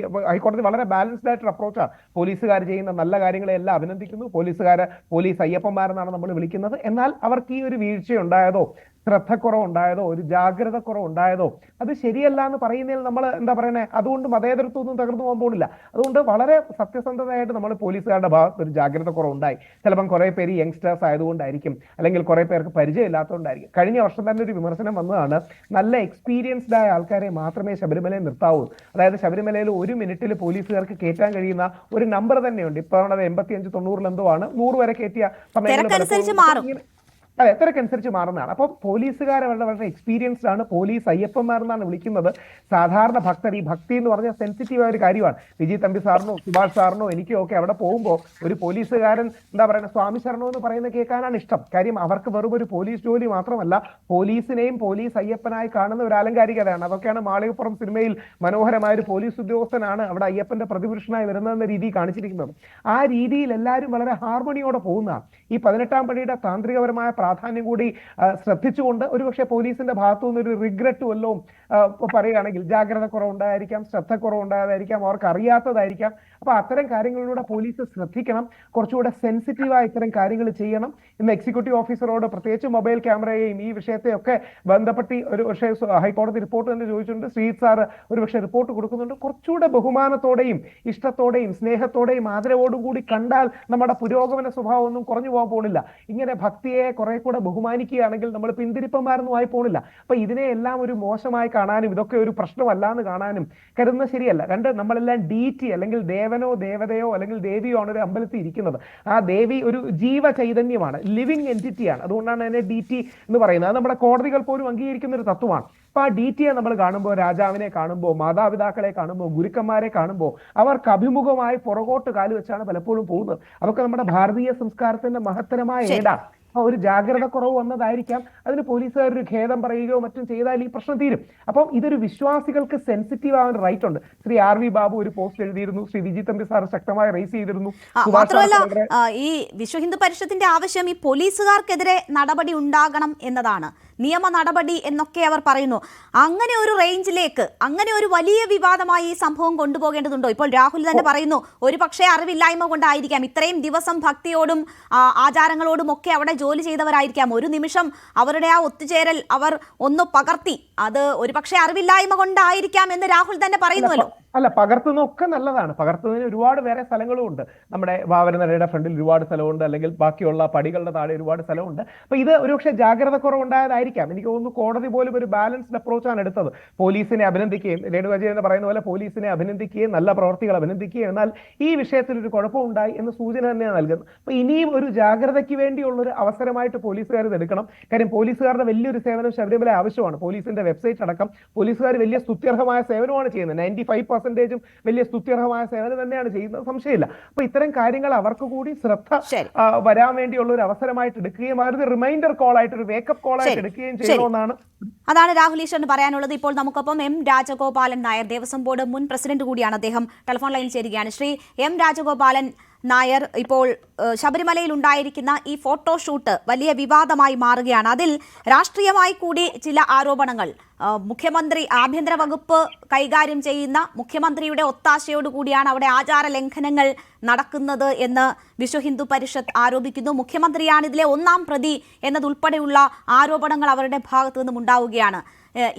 ഹൈക്കോടതി വളരെ ബാലൻസ്ഡ് ആയിട്ടൊരു അപ്രോച്ചാണ്. പോലീസുകാർ ചെയ്യുന്ന നല്ല കാര്യങ്ങളെല്ലാം അഭിനന്ദിക്കുന്നു. പോലീസ് അയ്യപ്പന്മാരെന്നാണ് നമ്മൾ വിളിക്കുന്നത്. എന്നാൽ അവർക്ക് ഈ ഒരു വീഴ്ചയുണ്ടായതോ ശ്രദ്ധക്കുറവുണ്ടായതോ ഒരു ജാഗ്രത കുറവുണ്ടായതോ അത് ശരിയല്ല എന്ന് പറയുന്നതിൽ നമ്മൾ എന്താ പറയുന്നത്, അതുകൊണ്ട് മതേതരത്വം ഒന്നും തകർന്നു പോകാൻ പോകുന്നില്ല. അതുകൊണ്ട് വളരെ സത്യസന്ധതയായിട്ട് നമ്മൾ പോലീസുകാരുടെ ഭാഗത്ത് ഒരു ജാഗ്രത കുറവുണ്ടായി. ചിലപ്പം കുറെ പേര് യങ്സ്റ്റേഴ്സ് ആയതുകൊണ്ടായിരിക്കും, അല്ലെങ്കിൽ കുറെ പേർക്ക് പരിചയമില്ലാത്തതുകൊണ്ടായിരിക്കും. കഴിഞ്ഞ വർഷം തന്നെ ഒരു വിമർശനം വന്നതാണ്, നല്ല എക്സ്പീരിയൻസ്ഡ് ആയ ആൾക്കാരെ മാത്രമേ ശബരിമലയിൽ നിർത്താവൂ. അതായത് ശബരിമലയിൽ 1 മിനിറ്റിൽ പോലീസുകാർക്ക് കയറ്റാൻ കഴിയുന്ന ഒരു നമ്പർ തന്നെയുണ്ട്. ഇപ്പോൾ 85-90 എന്തോ ആണ്, 100 വരെ കയറ്റിയ സമയത്ത് അതെ എത്രക്കനുസരിച്ച് മാറുന്നതാണ്. അപ്പോൾ പോലീസുകാരെ വളരെ എക്സ്പീരിയൻസ്ഡ് ആണ്. പോലീസ് അയ്യപ്പന്മാരെന്നാണ് വിളിക്കുന്നത്. സാധാരണ ഭക്തർ, ഈ ഭക്തി എന്ന് പറഞ്ഞാൽ സെൻസിറ്റീവായ ഒരു കാര്യമാണ്. വിജി തമ്പി സാറിനോ സുഭാഷ് സാറിനോ എനിക്കോ ഒക്കെ അവിടെ പോകുമ്പോൾ ഒരു പോലീസുകാരൻ എന്താ പറയുക, സ്വാമി ശരണോ എന്ന് പറയുന്നത് കേൾക്കാനാണ് ഇഷ്ടം. കാര്യം അവർക്ക് വെറും ഒരു പോലീസ് ജോലി മാത്രമല്ല, പോലീസിനെയും പോലീസ് അയ്യപ്പനായി കാണുന്ന ഒരു ആലങ്കാരികതയാണ്. അതൊക്കെയാണ് മാളികപ്പുറം സിനിമയിൽ മനോഹരമായ ഒരു പോലീസ് ഉദ്യോഗസ്ഥനാണ് അവിടെ അയ്യപ്പന്റെ പ്രതിപുരുഷനായി വരുന്നതെന്ന രീതി കാണിച്ചിരിക്കുന്നത്. ആ രീതിയിൽ എല്ലാവരും വളരെ ഹാർമണിയോടെ പോകുന്നതാണ്. ഈ 18-ാം പടിയുടെ താന്ത്രികപരമായ പ്രാധാന്യം കൂടി ശ്രദ്ധിച്ചുകൊണ്ട് ഒരുപക്ഷെ പോലീസിന്റെ ഭാഗത്തു നിന്നൊരു റിഗ്രറ്റ് വല്ലതും പറയുകയാണെങ്കിൽ ജാഗ്രത കുറവുണ്ടായിരിക്കാം, ശ്രദ്ധ കുറവുണ്ടായതായിരിക്കാം, അവർക്ക് അറിയാത്തതായിരിക്കാം. അപ്പൊ അത്തരം കാര്യങ്ങളിലൂടെ പോലീസ് ശ്രദ്ധിക്കണം, കുറച്ചുകൂടെ സെൻസിറ്റീവായി ഇത്തരം കാര്യങ്ങൾ ചെയ്യണം. ഇന്ന് എക്സിക്യൂട്ടീവ് ഓഫീസറോട് പ്രത്യേകിച്ച് മൊബൈൽ ക്യാമറയെയും ഈ വിഷയത്തെയൊക്കെ ബന്ധപ്പെട്ട് ഒരു പക്ഷേ ഹൈക്കോടതി റിപ്പോർട്ട് തന്നെ ചോദിച്ചിട്ടുണ്ട്. ശ്രീജിത്ത് സാർ ഒരു പക്ഷേ റിപ്പോർട്ട് കൊടുക്കുന്നുണ്ട്. കുറച്ചുകൂടെ ബഹുമാനത്തോടെയും ഇഷ്ടത്തോടെയും സ്നേഹത്തോടെയും ആദരവോടും കൂടി കണ്ടാൽ നമ്മുടെ പുരോഗമന സ്വഭാവം ഒന്നും കുറഞ്ഞു പോകാൻ പോകുന്നില്ല. ഇങ്ങനെ ഭക്തിയെ കുറെ കൂടെ ബഹുമാനിക്കുകയാണെങ്കിൽ നമ്മൾ പിന്തിരിപ്പന്മാരൊന്നും ആയി പോകുന്നില്ല. അപ്പൊ ഇതിനെ എല്ലാം ഒരു മോശമായി കാണാനും ഇതൊക്കെ ഒരു പ്രശ്നമല്ല എന്ന് കാണാനും കരുതുന്നത് ശരിയല്ല. രണ്ട്, നമ്മളെല്ലാം ഡീറ്റി അല്ലെങ്കിൽ ദേവനോ ദേവതയോ അല്ലെങ്കിൽ ദേവിയോ ആണ് ഒരു അമ്പലത്തിൽ ഇരിക്കുന്നത്. ആ ദേവി ഒരു ജീവ ചൈതന്യമാണ്, ലിവിങ് എൻറ്റിറ്റിയാണ്. അതുകൊണ്ടാണ് അതിനെ ഡീറ്റി എന്ന് പറയുന്നത്. അത് നമ്മുടെ കോടതികൾ പോലും അംഗീകരിക്കുന്ന ഒരു തത്വമാണ്. അപ്പൊ ആ ഡീറ്റിയെ നമ്മൾ കാണുമ്പോൾ, രാജാവിനെ കാണുമ്പോൾ, മാതാപിതാക്കളെ കാണുമ്പോൾ, ഗുരുക്കന്മാരെ കാണുമ്പോൾ അവർക്ക് അഭിമുഖമായി പുറകോട്ട് കാല് വെച്ചാണ് പലപ്പോഴും പോകുന്നത്. അതൊക്കെ നമ്മുടെ ഭാരതീയ സംസ്കാരത്തിന്റെ മഹത്തരമായ ഏടാണ്. ഒരു ജാഗ്രത കുറവ് വന്നതായിരിക്കാം. അതിന് പോലീസുകാർ ഒരു ഖേദം പറയുകയോ മറ്റും ചെയ്താൽ ഈ പ്രശ്നം തീരും. അപ്പം ഇതൊരു വിശ്വാസികൾക്ക് സെൻസിറ്റീവ് ആവാൻ റൈറ്റ് ഉണ്ട്. ശ്രീ ആർ വി ബാബു ഒരു പോസ്റ്റ് എഴുതിയിരുന്നു, ശ്രീ വിജി തമ്പി സാർ ശക്തമായി റേസ് ചെയ്തിരുന്നു. മാത്രമല്ല ഈ വിശ്വ ഹിന്ദു പരിഷത്തിന്റെ ആവശ്യം ഈ പോലീസുകാർക്കെതിരെ നടപടി ഉണ്ടാകണം എന്നതാണ്, നിയമ നടപടി എന്നൊക്കെ അവർ പറയുന്നു. അങ്ങനെ ഒരു റേഞ്ചിലേക്ക്, അങ്ങനെ ഒരു വലിയ വിവാദമായി ഈ സംഭവം കൊണ്ടുപോകേണ്ടതുണ്ടോ? ഇപ്പോൾ രാഹുൽ തന്നെ പറയുന്നു ഒരു പക്ഷേ അറിവില്ലായ്മ കൊണ്ടായിരിക്കാം, ഇത്രയും ദിവസം ഭക്തിയോടും ആചാരങ്ങളോടും ഒക്കെ അവിടെ ജോലി ചെയ്തവരായിരിക്കാം, ഒരു നിമിഷം അവരുടെ ആ ഒത്തുചേരൽ അവർ ഒന്ന് പകർത്തി, അത് ഒരു പക്ഷേ അറിവില്ലായ്മ കൊണ്ടായിരിക്കാം എന്ന് രാഹുൽ തന്നെ പറയുന്നുവല്ലോ. അല്ല, പകർത്തുന്നതൊക്കെ നല്ലതാണ്. പകർത്തുന്നതിന് ഒരുപാട് വേറെ സ്ഥലങ്ങളും ഉണ്ട്. നമ്മുടെ വാവരനടയുടെ ഫ്രണ്ടിൽ ഒരുപാട് സ്ഥലമുണ്ട്, അല്ലെങ്കിൽ ബാക്കിയുള്ള പടികളുടെ താഴെ ഒരുപാട് സ്ഥലമുണ്ട്. അപ്പൊ ഇത് ഒരുപക്ഷെ ജാഗ്രത കുറവുണ്ടായതായിരിക്കാം. എനിക്ക് തോന്നുന്നു കോടതി പോലും ഒരു ബാലൻസ്ഡ് അപ്രോച്ചാണ് എടുത്തത്. പോലീസിനെ അഭിനന്ദിക്കുകയും, രേണുകാജി എന്ന് പറയുന്ന പോലെ പോലീസിനെ അഭിനന്ദിക്കുകയും നല്ല പ്രവർത്തികൾ അഭിനന്ദിക്കുകയും, എന്നാൽ ഈ വിഷയത്തിൽ ഒരു കുഴപ്പമുണ്ടായി എന്ന് സൂചന തന്നെയാണ് നൽകുന്നത്. അപ്പൊ ഇനിയും ഒരു ജാഗ്രതയ്ക്ക് വേണ്ടിയുള്ളൊരു അവസരമായിട്ട് പോലീസുകാർ ഇത് എടുക്കണം. കാര്യം പോലീസുകാരുടെ വലിയൊരു സേവനം ശബരിമല ആവശ്യമാണ്. പോലീസിന്റെ വെബ്സൈറ്റ് അടക്കം പോലീസുകാർ വലിയ സ്തുത്യർഹമായ സേവനമാണ് ചെയ്യുന്നത്. 95% വലിയ സ്തുത്യർഹമായ സേവനം തന്നെയാണ് ചെയ്യുന്നത്, സംശയമില്ല. അപ്പൊ ഇത്തരം കാര്യങ്ങൾ അവർക്ക് കൂടി ശ്രദ്ധ വരാൻ വേണ്ടിയുള്ള ഒരു അവസരമായിട്ട് എടുക്കുകയും അതൊരു റിമൈൻഡർ കോൾ ആയിട്ട്, ഒരു വേക്കപ്പ് കോൾ ആയിട്ട് എടുക്കുകയും ചെയ്യണമെന്നാണ്. അതാണ് രാഹുൽ ഈശ്വറിന് പറയാനുള്ളത്. ഇപ്പോൾ നമുക്കൊപ്പം എം രാജഗോപാലൻ നായർ, ദേവസ്വം ബോർഡ് മുൻ പ്രസിഡന്റ് കൂടിയാണ് അദ്ദേഹം, ടെലിഫോൺ ലൈനിൽ ചേരുകയാണ്. ശ്രീ എം രാജഗോപാലൻ നായർ, ഇപ്പോൾ ശബരിമലയിൽ ഉണ്ടായിരിക്കുന്ന ഈ ഫോട്ടോഷൂട്ട് വലിയ വിവാദമായി മാറുകയാണ്. അതിൽ രാഷ്ട്രീയമായി കൂടി ചില ആരോപണങ്ങൾ, മുഖ്യമന്ത്രി, ആഭ്യന്തര വകുപ്പ് കൈകാര്യം ചെയ്യുന്ന മുഖ്യമന്ത്രിയുടെ ഒത്താശയോടുകൂടിയാണ് അവിടെ ആചാര ലംഘനങ്ങൾ നടക്കുന്നത് എന്ന് വിശ്വ ഹിന്ദു പരിഷത്ത് ആരോപിക്കുന്നു. മുഖ്യമന്ത്രിയാണ് ഇതിലെ ഒന്നാം പ്രതി എന്നതുൾപ്പെടെയുള്ള ആരോപണങ്ങൾ അവരുടെ ഭാഗത്തു നിന്നും ഉണ്ടാവുകയാണ്.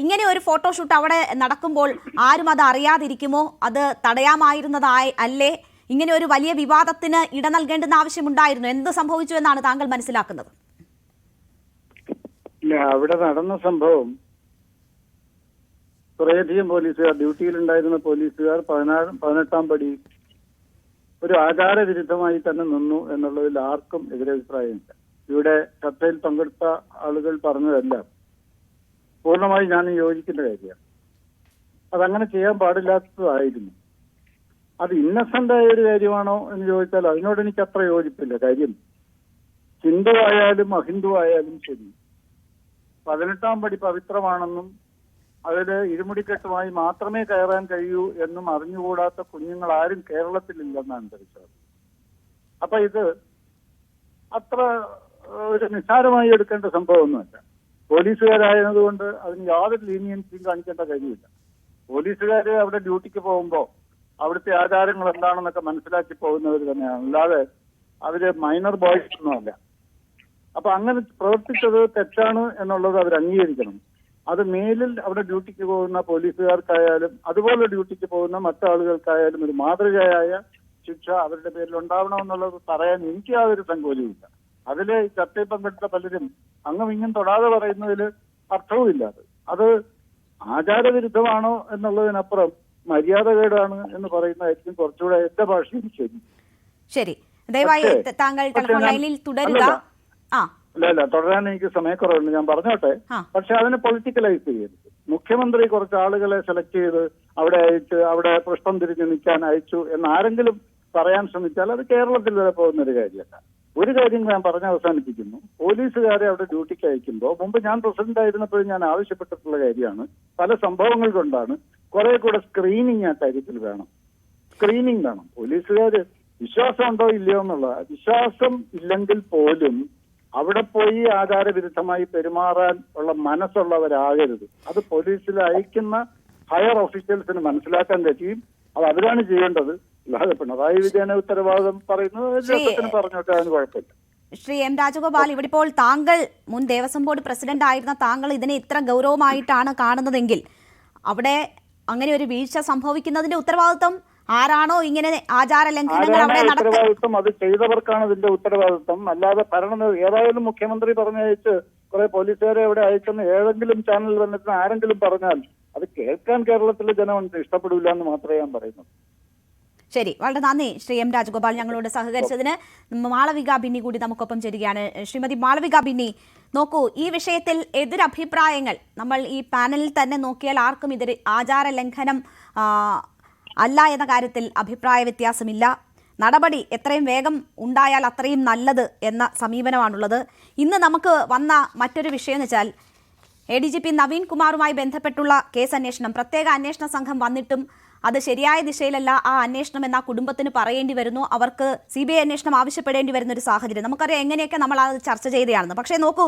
ഇങ്ങനെ ഒരു ഫോട്ടോഷൂട്ട് അവിടെ നടക്കുമ്പോൾ ആരും അത് അറിയാതിരിക്കുമോ? അത് തടയാമായിരുന്നതായി അല്ലേ? ഇങ്ങനെ ഒരു വലിയ വിവാദത്തിന് ഇട നൽകേണ്ടുന്ന ആവശ്യമുണ്ടായിരുന്നു. എന്ത് സംഭവിച്ചു എന്നാണ് താങ്കൾ മനസ്സിലാക്കുന്നത്? ഇല്ല, അവിടെ നടന്ന സംഭവം കുറേയധികം പോലീസുകാർ, ഡ്യൂട്ടിയിലുണ്ടായിരുന്ന പോലീസുകാർ 18ാം പടി ഒരു ആചാരവിരുദ്ധമായി തന്നെ നിന്നു എന്നുള്ളതിൽ ആർക്കും എതിരഭിപ്രായമില്ല. ഇവിടെ ചർച്ചയിൽ പങ്കെടുത്ത ആളുകൾ പറഞ്ഞതെല്ലാം പൂർണ്ണമായി ഞാൻ യോജിക്കുന്ന കാര്യമാണ്. അതങ്ങനെ ചെയ്യാൻ പാടില്ലാത്തതായിരുന്നു. അത് ഇന്നസെന്റ് ആയ ഒരു കാര്യമാണോ എന്ന് ചോദിച്ചാൽ അതിനോട് എനിക്ക് അത്ര യോജിപ്പില്ല. കാര്യം ഹിന്ദു ആയാലും അഹിന്ദു ആയാലും ശരി, 18ാം പടി പവിത്രമാണെന്നും അതിൽ ഇരുമുടിക്കെട്ടുമായി മാത്രമേ കയറാൻ കഴിയൂ എന്നും അറിഞ്ഞുകൂടാത്ത കുഞ്ഞുങ്ങൾ ആരും കേരളത്തിലില്ലെന്നാണ് എൻ്റെ വിശ്വാസം. അപ്പൊ ഇത് അത്ര ഒരു നിസ്സാരമായി എടുക്കേണ്ട സംഭവമൊന്നുമല്ല. പോലീസുകാരായതുകൊണ്ട് അതിന് യാതൊരു ലീനിയൻസിയും കാണിക്കേണ്ട കാര്യമില്ല. പോലീസുകാർ അവിടെ ഡ്യൂട്ടിക്ക് പോകുമ്പോൾ അവിടുത്തെ ആചാരങ്ങൾ എന്താണെന്നൊക്കെ മനസ്സിലാക്കി പോകുന്നവർ തന്നെയാണ്, അല്ലാതെ അവര് മൈനർ ബോയ്സ് ഒന്നുമല്ല. അപ്പൊ അങ്ങനെ പ്രവർത്തിച്ചത് തെറ്റാണ് എന്നുള്ളത് അവർ അംഗീകരിക്കണം. അത് മേലിൽ അവിടെ ഡ്യൂട്ടിക്ക് പോകുന്ന പോലീസുകാർക്കായാലും അതുപോലെ ഡ്യൂട്ടിക്ക് പോകുന്ന മറ്റാളുകൾക്കായാലും ഒരു മാതൃകയായ ശിക്ഷ അവരുടെ പേരിൽ ഉണ്ടാവണമെന്നുള്ളത് പറയാൻ എനിക്ക് യാതൊരു സങ്കോചവുമില്ല. അതില് ചർച്ചയിൽ പങ്കെടുത്ത പലരും അങ്ങും ഇങ്ങും തൊടാതെ പറയുന്നതിൽ അർത്ഥവുമില്ല. അത് ആചാരവിരുദ്ധമാണോ എന്നുള്ളതിനപ്പുറം മര്യാദകേടാണ് എന്ന് പറയുന്നതായിരിക്കും കുറച്ചുകൂടെ എന്റെ ഭാഷയിൽ ശരി. ശരി, ദയവായി താങ്കൾ ടെലിഫോൺ ലൈനിൽ തുടരുക. അല്ല, തുടരാൻ എനിക്ക് സമയക്കുറവുണ്ട്, ഞാൻ പറഞ്ഞോട്ടെ. പക്ഷെ അതിനെ പൊളിറ്റിക്കലൈസ് ചെയ്യരുത്. മുഖ്യമന്ത്രി കുറച്ച് ആളുകളെ സെലക്ട് ചെയ്ത് അവിടെ അയച്ച് അവിടെ പുഷ്പം തിരിഞ്ഞ് നിൽക്കാൻ അയച്ചു എന്ന് ആരെങ്കിലും പറയാൻ ശ്രമിച്ചാൽ അത് കേരളത്തിൽ വരെ പോകുന്നൊരു കാര്യമല്ല. ഒരു കാര്യം ഞാൻ പറഞ്ഞ് അവസാനിപ്പിക്കുന്നു. പോലീസുകാരെ അവിടെ ഡ്യൂട്ടിക്ക് അയക്കുമ്പോൾ, മുമ്പ് ഞാൻ പ്രസിഡന്റ് ആയിരുന്നപ്പോഴും ഞാൻ ആവശ്യപ്പെട്ടിട്ടുള്ള കാര്യമാണ്, പല സംഭവങ്ങൾ കൊണ്ടാണ് കുറെ കൂടെ സ്ക്രീനിങ് ആ കാര്യത്തിൽ വേണം. സ്ക്രീനിങ് വേണം. പോലീസുകാര് വിശ്വാസം ഉണ്ടോ ഇല്ലയോ എന്നുള്ള, വിശ്വാസം ഇല്ലെങ്കിൽ പോലും അവിടെ പോയി ആചാരവിരുദ്ധമായി പെരുമാറാൻ ഉള്ള മനസ്സുള്ളവരാകരുത്. അത് പോലീസിൽ അയക്കുന്ന ഹയർ ഒഫീഷ്യൽസിന് മനസ്സിലാക്കാൻ കഴിയും. അത് അവരാണ് ചെയ്യേണ്ടത്. അല്ലാതെ പിണറായി വിജയനെ ഉത്തരവാദിത്വം പറയുന്നത് പറഞ്ഞോട്ടെ, അതിന് കുഴപ്പമില്ല. ശ്രീ എം രാജഗോപാൽ, ഇവിടെ ഇപ്പോൾ താങ്കൾ മുൻ ദേവസ്വം ബോർഡ് പ്രസിഡന്റ് ആയിരുന്ന താങ്കൾ ഇതിനെ ഇത്ര ഗൗരവമായിട്ടാണ് കാണുന്നതെങ്കിൽ അവിടെ അങ്ങനെ ഒരു വീഴ്ച സംഭവിക്കുന്നതിന്റെ ഉത്തരവാദിത്വം ആരാണോ ഇങ്ങനെ ആചാര ലംഘനങ്ങൾ അവിടെ ഉത്തരവാദിത്വം അത് ചെയ്തവർക്കാണ് ഇതിന്റെ ഉത്തരവാദിത്വം. അല്ലാതെ ഏതായാലും മുഖ്യമന്ത്രി പറഞ്ഞയച്ച് കുറെ പോലീസുകാരെ അവിടെ അയച്ചെന്ന് ഏതെങ്കിലും ചാനൽ വന്നിട്ട് ആരെങ്കിലും പറഞ്ഞാൽ അത് കേൾക്കാൻ കേരളത്തിലെ ജനം ഇഷ്ടപ്പെടില്ല എന്ന് മാത്രമേ ഞാൻ പറയുന്നു. ശരി, വളരെ നന്ദി ശ്രീ എം രാജഗോപാൽ ഞങ്ങളോട് സഹകരിച്ചതിന്. മാളവിക ബിന്നി കൂടി നമുക്കൊപ്പം ചേരുകയാണ്. ശ്രീമതി മാളവിക ബിന്നി, നോക്കൂ, ഈ വിഷയത്തിൽ എതിരഭിപ്രായങ്ങൾ നമ്മൾ ഈ പാനലിൽ തന്നെ നോക്കിയാൽ ആർക്കും ഇതൊരു ആചാര ലംഘനം അല്ല എന്ന കാര്യത്തിൽ അഭിപ്രായ വ്യത്യാസമില്ല. നടപടി എത്രയും വേഗം ഉണ്ടായാൽ അത്രയും നല്ലത് എന്ന സമീപനമാണുള്ളത്. ഇന്ന് നമുക്ക് വന്ന മറ്റൊരു വിഷയം എന്ന് വെച്ചാൽ ADGP നവീൻ കുമാറുമായി ബന്ധപ്പെട്ടുള്ള കേസ് അന്വേഷണം, പ്രത്യേക അന്വേഷണ സംഘം വന്നിട്ടും അത് ശരിയായ ദിശയിലല്ല ആ അന്വേഷണം എന്ന കുടുംബത്തിന് പറയേണ്ടി വരുന്നു. അവർക്ക് CBI അന്വേഷണം ആവശ്യപ്പെടേണ്ടി വരുന്ന ഒരു സാഹചര്യം. നമുക്കറിയാം എങ്ങനെയൊക്കെ നമ്മൾ അത് ചർച്ച ചെയ്തതാണെന്ന്. പക്ഷേ നോക്കൂ,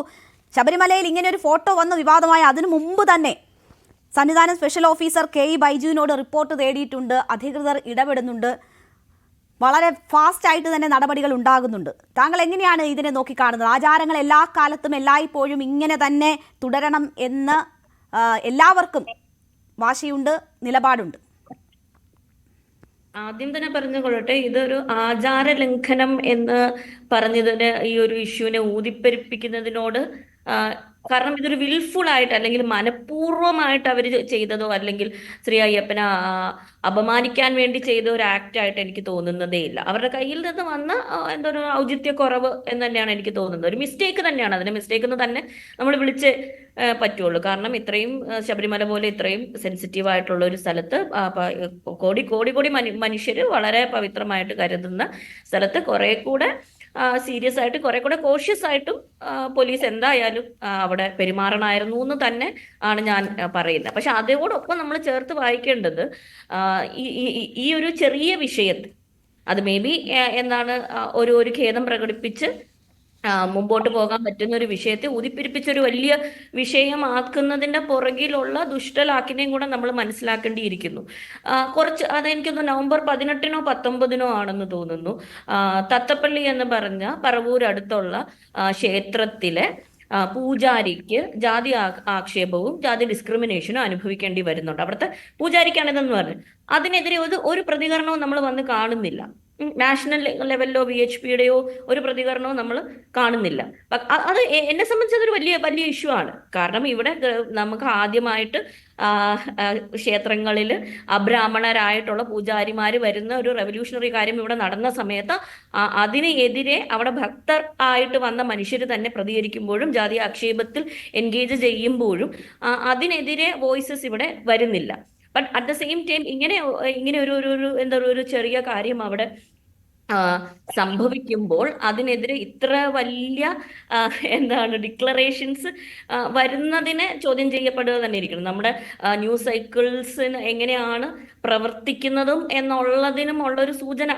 ശബരിമലയിൽ ഇങ്ങനെ ഒരു ഫോട്ടോ വന്ന് വിവാദമായ അതിനു മുമ്പ് തന്നെ സന്നിധാനം സ്പെഷ്യൽ ഓഫീസർ KE ബൈജുവിനോട് റിപ്പോർട്ട് തേടിയിട്ടുണ്ട്. അധികൃതർ ഇടപെടുന്നുണ്ട്. വളരെ ഫാസ്റ്റായിട്ട് തന്നെ നടപടികൾ ഉണ്ടാകുന്നുണ്ട്. താങ്കൾ എങ്ങനെയാണ് ഇതിനെ നോക്കിക്കാണുന്നത്? ആചാരങ്ങൾ എല്ലാ കാലത്തും എല്ലായ്പ്പോഴും ഇങ്ങനെ തന്നെ തുടരണം എന്ന് എല്ലാവർക്കും വാശിയുണ്ട്, നിലപാടുണ്ട്. ആദ്യം തന്നെ പറഞ്ഞുകൊള്ളട്ടെ, ഇതൊരു ആചാര ലംഘനം എന്ന് പറഞ്ഞതിന് ഈ ഒരു ഇഷ്യൂവിനെ ഊതിപ്പെരുപ്പിക്കുന്നതിനോട് കാരണം ഇതൊരു വിൽഫുൾ ആയിട്ട് അല്ലെങ്കിൽ മനഃപൂർവ്വമായിട്ട് അവർ ചെയ്തതോ അല്ലെങ്കിൽ ശ്രീ അയ്യപ്പനെ അപമാനിക്കാൻ വേണ്ടി ചെയ്ത ഒരു ആക്ട് ആയിട്ട് എനിക്ക് തോന്നുന്നതേ ഇല്ല. അവരുടെ കയ്യിൽ നിന്ന് വന്ന എന്തോ ഒരു ഔചിത്യക്കുറവ് എന്ന് തന്നെയാണ് എനിക്ക് തോന്നുന്നത്. ഒരു മിസ്റ്റേക്ക് തന്നെയാണ്. അതിനെ മിസ്റ്റേക്ക് എന്ന് തന്നെ നമ്മൾ വിളിച്ച് പറ്റുള്ളൂ. കാരണം ഇത്രയും ശബരിമല പോലെ ഇത്രയും സെൻസിറ്റീവ് ആയിട്ടുള്ള ഒരു സ്ഥലത്ത് കോടി കോടി കോടി മനുഷ്യർ വളരെ പവിത്രമായിട്ട് കരുതുന്ന സ്ഥലത്ത് കുറെ കൂടെ സീരിയസ് ആയിട്ട് കുറെ കൂടെ കോഷ്യസ് ആയിട്ടും പോലീസ് എന്തായാലും അവിടെ പെരുമാറണമായിരുന്നു എന്ന് തന്നെ ആണ് ഞാൻ പറയുന്നത്. പക്ഷെ അതോടൊപ്പം നമ്മൾ ചേർത്ത് വായിക്കേണ്ടത് ഈ ഒരു ചെറിയ വിഷയത്തിൽ അത് മേ ബി എന്താണ് ഒരു ഖേദം പ്രകടിപ്പിച്ച് മുമ്പോട്ട് പോകാൻ പറ്റുന്ന ഒരു വിഷയത്തെ ഊതിപ്പിരിപ്പിച്ചൊരു വലിയ വിഷയമാക്കുന്നതിന്റെ പുറകിലുള്ള ദുഷ്ടലാക്കിനെയും കൂടെ നമ്മൾ മനസ്സിലാക്കേണ്ടിയിരിക്കുന്നു. അതെനിക്കൊന്ന് നവംബർ 18-നോ 19-നോ ആണെന്ന് തോന്നുന്നു. തത്തപ്പള്ളി എന്ന് പറഞ്ഞ പറവൂർ അടുത്തുള്ള ക്ഷേത്രത്തിലെ പൂജാരിക്ക് ജാതി ആക്ഷേപവും ജാതി ഡിസ്ക്രിമിനേഷനും അനുഭവിക്കേണ്ടി വരുന്നുണ്ട്. അവിടുത്തെ പൂജാരിക്കാണിതെന്ന് പറഞ്ഞു. അതിനെതിരെ ഒരു പ്രതികരണവും നമ്മൾ വന്ന് കാണുന്നില്ല. നാഷണൽ ലെവലിലോ VHPയുടെയോ ഒരു പ്രതികരണവും നമ്മൾ കാണുന്നില്ല. അത് എന്നെ സംബന്ധിച്ച് അതൊരു വലിയ ഇഷ്യൂ ആണ്. കാരണം ഇവിടെ നമുക്ക് ആദ്യമായിട്ട് ക്ഷേത്രങ്ങളിൽ അബ്രാഹ്മണരായിട്ടുള്ള പൂജാരിമാര് വരുന്ന ഒരു റെവല്യൂഷണറി കാര്യം ഇവിടെ നടന്ന സമയത്ത് അതിനെതിരെ അവിടെ ഭക്തർ ആയിട്ട് വന്ന മനുഷ്യർ തന്നെ പ്രതികരിക്കുമ്പോഴും ജാതി ആക്ഷേപത്തിൽ എൻഗേജ് ചെയ്യുമ്പോഴും അതിനെതിരെ വോയിസസ് ഇവിടെ വരുന്നില്ല. But at the same time ഇങ്ങനെ ഒരു ചെറിയ കാര്യം അവിടെ സംഭവിക്കുമ്പോൾ അതിനെതിരെ ഇത്ര വലിയ ഡിക്ലറേഷൻസ് വരുന്നതിനെ ചോദ്യം ചെയ്യപ്പെടുക തന്നെ ഇരിക്കണം. നമ്മുടെ ന്യൂസ് സൈക്കിൾസിന് എങ്ങനെയാണ് പ്രവർത്തിക്കുന്നതും എന്നുള്ളതിനും ഉള്ളൊരു സൂചന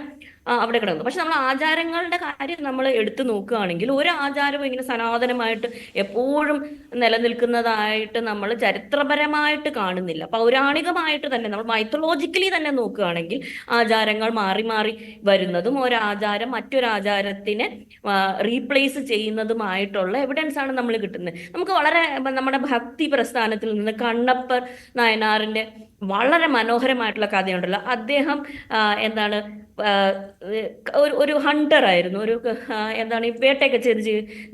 അവിടെ കിടക്കുന്നു. പക്ഷെ നമ്മൾ ആചാരങ്ങളുടെ കാര്യം നമ്മൾ എടുത്തു നോക്കുകയാണെങ്കിൽ ഒരു ആചാരവും ഇങ്ങനെ സനാതനമായിട്ട് എപ്പോഴും നിലനിൽക്കുന്നതായിട്ട് നമ്മൾ ചരിത്രപരമായിട്ട് കാണുന്നില്ല. പൗരാണികമായിട്ട് തന്നെ നമ്മൾ മൈത്തോളജിക്കലി തന്നെ നോക്കുകയാണെങ്കിൽ ആചാരങ്ങൾ മാറി മാറി വരുന്നതും ഒരാചാരം മറ്റൊരാചാരത്തിനെ റീപ്ലേസ് ചെയ്യുന്നതുമായിട്ടുള്ള എവിഡൻസ് ആണ് നമ്മൾ കിട്ടുന്നത്. നമുക്ക് വളരെ നമ്മുടെ ഭക്തി പ്രസ്ഥാനത്തിൽ നിന്ന് കണ്ണപ്പർ നായനാറിന്റെ വളരെ മനോഹരമായിട്ടുള്ള കഥയുണ്ടല്ലോ. അദ്ദേഹം ഒരു ഹണ്ടർ ആയിരുന്നു, ഈ വേട്ടയൊക്കെ ചെയ്ത്